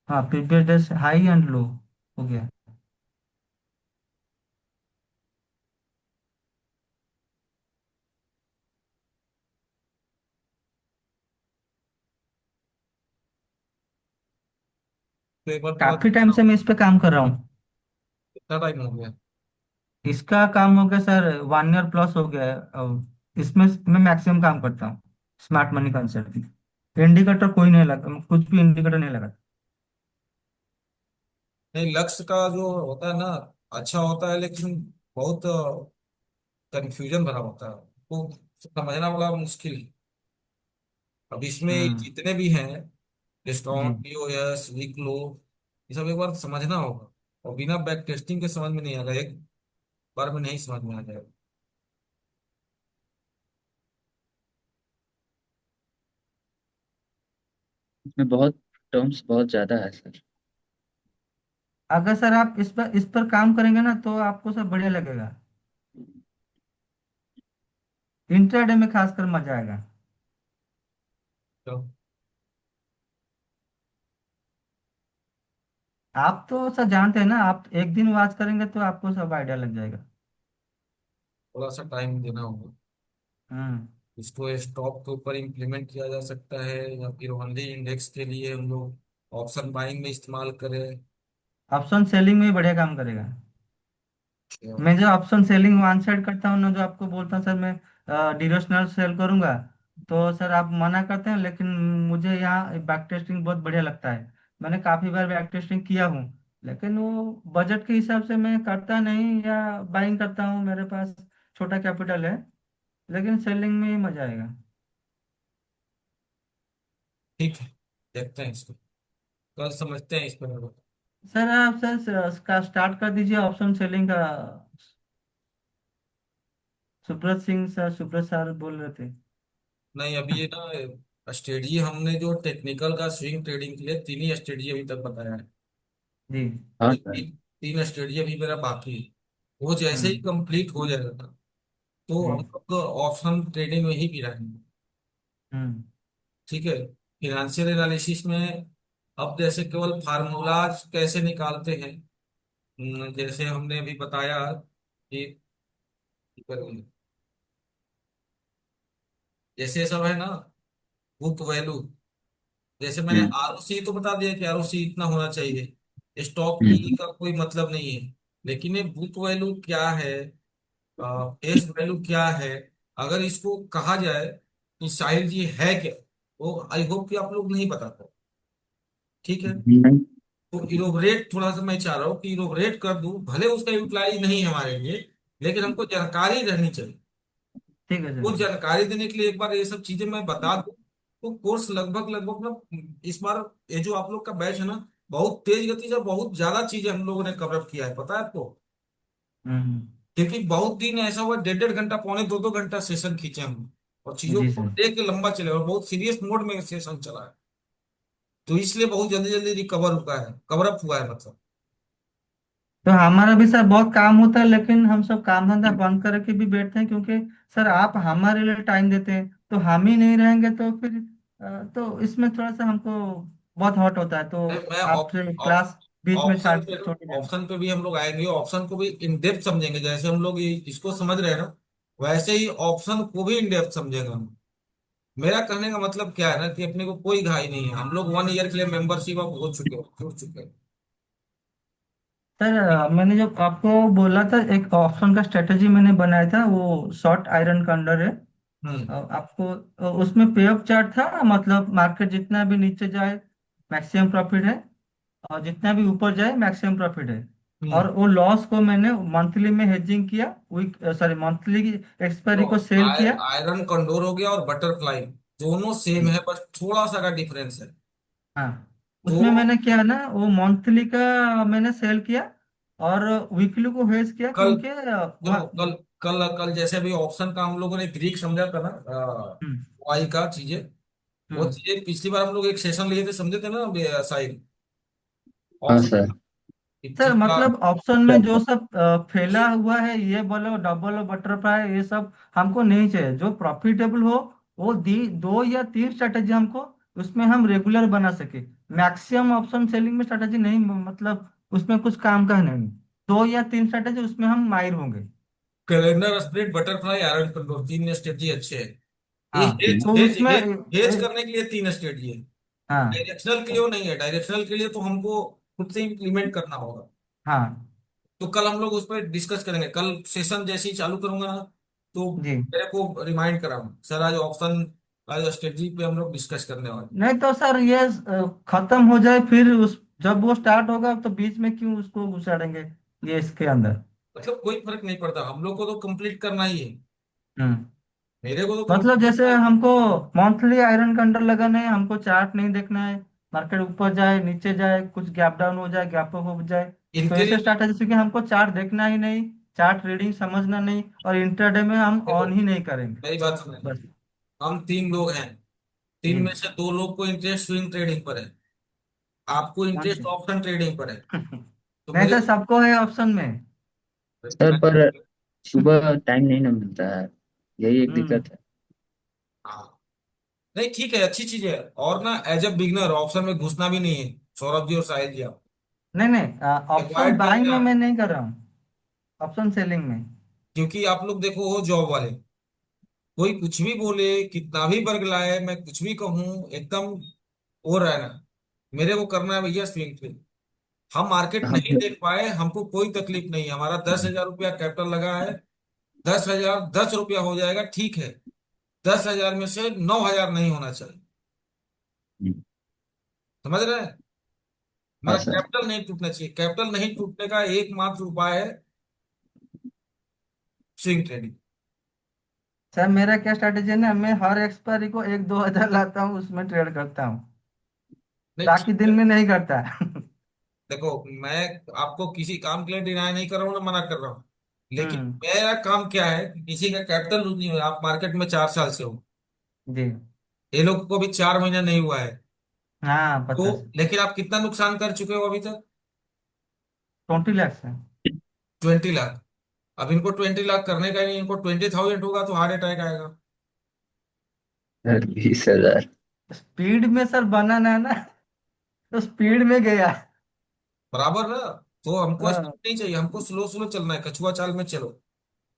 हाँ previous days high and low हो गया। तो एक बार थोड़ा काफी देखता टाइम से हूँ। मैं इस पे काम कर रहा हूँ। कितना टाइम हो गया? इसका काम हो गया सर, 1 ईयर प्लस हो गया है। इसमें मैं मैक्सिमम काम करता हूँ स्मार्ट मनी कंसेप्ट की। इंडिकेटर कोई नहीं लगा, कुछ भी इंडिकेटर नहीं लगा। नहीं, लक्ष्य का जो होता है ना, अच्छा होता है, लेकिन बहुत कंफ्यूजन भरा होता है। वो समझना बड़ा मुश्किल है। अब इसमें हम्म। जितने भी हैं, जी। डिस्काउंट, पीओएस, वीक लो, ये सब एक बार समझना होगा। और बिना बैक टेस्टिंग के समझ में नहीं आएगा, एक बार में नहीं समझ में आ जाएगा। इसमें बहुत टर्म्स बहुत ज्यादा है सर। अगर सर आप इस पर काम करेंगे ना, तो आपको सब बढ़िया लगेगा। इंट्राडे में खासकर मजा आएगा। तो आप तो सर जानते हैं ना, आप एक दिन वॉच करेंगे तो आपको सब आइडिया लग जाएगा। थोड़ा सा टाइम देना होगा। हम्म। इसको स्टॉक के ऊपर इम्प्लीमेंट किया जा सकता है, या फिर ओनली इंडेक्स के लिए हम लोग ऑप्शन बाइंग में इस्तेमाल करें। ऑप्शन सेलिंग में बढ़िया काम करेगा। या मैं जो ऑप्शन सेलिंग वन साइड करता हूँ ना, जो आपको बोलता हूँ सर, मैं डिरेक्शनल सेल करूंगा, तो सर आप मना करते हैं, लेकिन मुझे यहाँ बैक टेस्टिंग बहुत बढ़िया लगता है। मैंने काफी बार बैक टेस्टिंग किया हूँ, लेकिन वो बजट के हिसाब से मैं करता नहीं, या बाइंग करता हूँ, मेरे पास छोटा कैपिटल है। लेकिन सेलिंग में ही मजा आएगा। ठीक है, देखते हैं इसको, कल समझते हैं इस पर। सर आप का स्टार्ट कर दीजिए ऑप्शन सेलिंग का। सुब्रत सिंह सर, सुब्रत सर बोल रहे थे। नहीं, अभी ये ना स्ट्रेटजी हमने जो टेक्निकल का स्विंग ट्रेडिंग के लिए तीन ही स्ट्रेटजी अभी तक बताया है। जी। हाँ ये सर। तीन स्ट्रेटजी अभी मेरा बाकी है। वो जैसे ही हम्म। कंप्लीट हो जाएगा तो जी। हम लोग ऑप्शन ट्रेडिंग में ही भी रहेंगे। हम्म। ठीक है। फिनेंशियल एनालिसिस में अब जैसे केवल फार्मूलाज कैसे निकालते हैं, जैसे हमने अभी बताया कि जैसे सब है ना, बुक वैल्यू, जैसे मैंने हम्म आरओसी तो बता दिया कि आरओसी इतना होना चाहिए, स्टॉक पी हम्म का कोई मतलब नहीं है। लेकिन ये बुक वैल्यू क्या है, फेस वैल्यू क्या है, अगर इसको कहा जाए कि साहिल जी है क्या, वो आई होप कि आप लोग नहीं बताते। ठीक है। नहीं। तो इनोवरेट थोड़ा सा मैं चाह रहा हूँ कि इनोवरेट कर दूं, भले उसका यूटिलाइज नहीं है हमारे लिए, लेकिन हमको जानकारी रहनी चाहिए। ठीक है वो सर। जानकारी देने के लिए एक बार ये सब चीजें मैं बता दूं, तो कोर्स लगभग लगभग ना इस बार ये जो आप लोग का बैच है ना, बहुत तेज गति से बहुत ज्यादा चीजें हम लोगों ने कवर किया है, पता है आपको। हम्म। क्योंकि बहुत दिन ऐसा हुआ, डेढ़ डेढ़ घंटा पौने दो दो घंटा सेशन खींचे हम, और चीजों जी को सर। देख के लंबा चले, और बहुत सीरियस मोड में सेशन चला है। तो इसलिए बहुत जल्दी जल्दी रिकवर हुआ है, कवर अप हुआ है मतलब। तो हमारा भी सर बहुत काम होता है, लेकिन हम सब काम धंधा बंद करके भी बैठते हैं, क्योंकि सर आप हमारे लिए टाइम देते हैं, तो हम ही नहीं रहेंगे तो फिर तो इसमें थोड़ा सा हमको बहुत हॉट होता है, तो मैं आपसे क्लास बीच में ऑप्शन पे छोड़ देना। ऑप्शन पे भी हम लोग आएंगे, ऑप्शन को भी इन डेप्थ समझेंगे, जैसे हम लोग इसको समझ रहे हैं ना, वैसे ही ऑप्शन को भी इन डेप्थ समझेगा हम। मेरा कहने का मतलब क्या है ना कि अपने को कोई घाई नहीं है, हम लोग 1 ईयर के लिए मेंबरशिप अब हो चुके हैं, जुड़ चुके हैं। सर मैंने जो आपको बोला था, एक ऑप्शन का स्ट्रेटेजी मैंने बनाया था, वो शॉर्ट आयरन का अंडर है। हम्म। आपको उसमें पे अप चार्ट था, मतलब मार्केट जितना भी नीचे जाए मैक्सिमम प्रॉफिट है, और जितना भी ऊपर जाए मैक्सिमम प्रॉफिट है। हम्म। और वो लॉस को मैंने मंथली में हेजिंग किया, वीक सॉरी मंथली की तो एक्सपायरी को सेल किया। आयरन कंडोर हो गया और बटरफ्लाई, दोनों सेम जी। है, बस थोड़ा सा का डिफरेंस है। हाँ। तो उसमें मैंने क्या है ना, वो मंथली का मैंने सेल किया, और वीकली को हेज किया, कल क्योंकि देखो, वहाँ। कल कल कल जैसे अभी ऑप्शन का हम लोगों ने ग्रीक समझा था ना, हम्म। वाई का चीजें, वो हम्म। चीजें पिछली बार हम लोग एक सेशन लिए थे, समझे थे ना साहिल, हाँ ऑप्शन सर। का, कि सर कितना। मतलब ऑप्शन में जो अच्छा। सब फैला हुआ है, ये बोलो डबल और बटरफ्लाई, ये सब हमको नहीं चाहिए। जो प्रॉफिटेबल हो, वो दो या तीन स्ट्रेटेजी हमको, उसमें हम रेगुलर बना सके। मैक्सिमम ऑप्शन सेलिंग में स्ट्रेटेजी नहीं, मतलब उसमें कुछ काम का नहीं। दो या तीन स्ट्रेटेजी उसमें हम माहिर होंगे। Calendar split, butterfly, iron control, तीन स्ट्रेटजी अच्छे हैं। ये हाँ हेज तो हेज उसमें हेज हेज करने के लिए तीन स्ट्रेटजी है। हाँ। डायरेक्शनल के लिए वो नहीं है, डायरेक्शनल के लिए तो हमको खुद से इम्प्लीमेंट करना होगा। हाँ। तो कल हम लोग उस पर डिस्कस करेंगे, कल सेशन जैसे ही चालू करूंगा ना, तो जी। मेरे को रिमाइंड कराऊंगा सर, आज ऑप्शन, आज स्ट्रेटजी पे हम लोग डिस्कस करने वाले हैं। नहीं तो सर ये खत्म हो जाए, फिर उस जब वो स्टार्ट होगा तो बीच में क्यों उसको घुसाड़ेंगे ये इसके अंदर। मतलब कोई फर्क नहीं पड़ता, हम लोग को तो कंप्लीट करना ही है, हम्म। मेरे को तो मतलब कंप्लीट जैसे करना ही है। हमको मंथली आयरन का अंडर लगाना है, हमको चार्ट नहीं देखना है, मार्केट ऊपर जाए नीचे जाए, कुछ गैप डाउन हो जाए, गैप अप हो जाए। तो इनके लिए ऐसे स्ट्रैटेजी कि हमको चार्ट देखना ही नहीं, चार्ट रीडिंग समझना नहीं, और इंटरडे में हम देखो, ऑन ही नहीं करेंगे। मेरी बात सुने, बस। हम तीन लोग हैं, जी। तीन में से दो लोग को इंटरेस्ट स्विंग ट्रेडिंग पर है, आपको कौन इंटरेस्ट से? ऑप्शन ट्रेडिंग पर है। तो नहीं मेरे सर, सबको है ऑप्शन में। सर पर सुबह टाइम नहीं ना मिलता है, यही एक हम्म। दिक्कत है। हाँ, नहीं ठीक है, अच्छी चीज है। और ना एज ए बिगनर ऑप्शन में घुसना भी नहीं है, सौरभ जी और साहिल जी, आप नहीं नहीं, ऑप्शन अवॉइड बाइंग करना में है। मैं नहीं कर रहा हूँ, ऑप्शन सेलिंग में। क्योंकि आप लोग देखो हो जॉब वाले, कोई कुछ भी बोले, कितना भी बरगलाए, मैं कुछ भी कहूँ एकदम हो रहा है ना, मेरे को करना है भैया स्विंग ट्रेड। हम मार्केट हम नहीं देख पाए, हमको कोई तकलीफ नहीं है, हमारा 10,000 रुपया कैपिटल लगा है, 10,000 10 रुपया हो जाएगा, ठीक है। 10,000 में से 9,000 नहीं होना चाहिए। हम्म, समझ रहे हैं? हाँ हमारा सर। कैपिटल नहीं टूटना चाहिए। कैपिटल नहीं टूटने का एकमात्र उपाय है स्विंग ट्रेडिंग। सर मेरा क्या स्ट्रैटेजी है ना, मैं हर एक्सपायरी को 1-2 हजार लाता हूँ, उसमें ट्रेड करता हूँ। नहीं बाकी ठीक दिन है। में नहीं करता। देखो, मैं आपको किसी काम के लिए डिनाई नहीं कर रहा हूँ ना मना कर रहा हूँ, लेकिन हम्म। मेरा काम क्या है कि किसी का कैपिटल लूज नहीं हुआ। आप मार्केट में 4 साल से हो, जी। ये लोग को भी 4 महीना नहीं हुआ है। हाँ तो पता सर। लेकिन आप कितना नुकसान कर चुके हो अभी तक? 20 लाख से। 20 लाख। अब इनको 20 लाख करने का ही नहीं, इनको 20,000 होगा तो हार्ट अटैक आएगा। सर 20,000। स्पीड में सर बनाना है ना, तो स्पीड में गया। बराबर ना? तो हमको हाँ। स्पीड नहीं चाहिए, हमको स्लो स्लो चलना है, कछुआ चाल में चलो।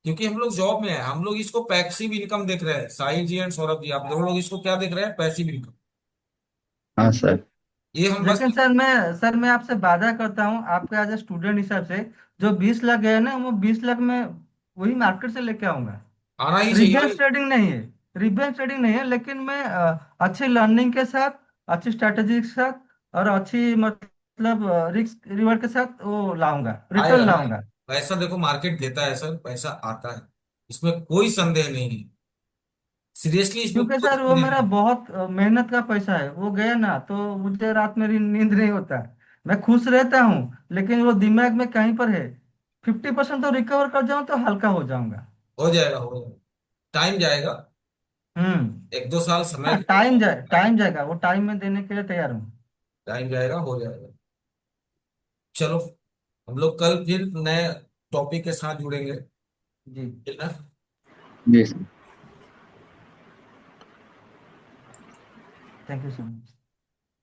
क्योंकि हम लोग जॉब में है, हम लोग इसको पैसिव इनकम देख रहे हैं। साहिल जी एंड सौरभ जी, आप दोनों लोग इसको क्या देख रहे हैं? Passive income. हाँ सर। ये हम बस लेकिन सर मैं आपसे वादा करता हूँ, आपके एज ए स्टूडेंट हिसाब से, जो 20 लाख गए ना, वो 20 लाख में वही मार्केट से लेके आऊंगा। आना ही चाहिए रिवेंज भाई। ट्रेडिंग नहीं है। रिवेंज ट्रेडिंग नहीं है, लेकिन मैं अच्छी लर्निंग के साथ, अच्छी स्ट्रेटेजी के साथ, और अच्छी मतलब रिस्क रिवर्ड के साथ वो लाऊंगा, आएगा रिटर्न ना? लाऊंगा। पैसा देखो मार्केट देता है सर, पैसा आता है, इसमें कोई संदेह नहीं है। सीरियसली इसमें क्योंकि कोई सर वो संदेह मेरा नहीं। बहुत मेहनत का पैसा है, वो गया ना तो मुझे रात में नींद नहीं होता। मैं खुश रहता हूँ, लेकिन वो दिमाग में कहीं पर है। 50% तो रिकवर कर जाऊं तो हल्का हो जाऊंगा। हो जाएगा, हो जाएगा। टाइम जाएगा। हम्म। 1-2 साल समय हाँ दो। टाइम जाएगा, वो टाइम में देने के लिए तैयार हूँ। टाइम जाएगा, हो जाएगा। चलो, हम लोग कल फिर नए टॉपिक के साथ जुड़ेंगे। जी। ठीक है? जी sir. Thank you so much.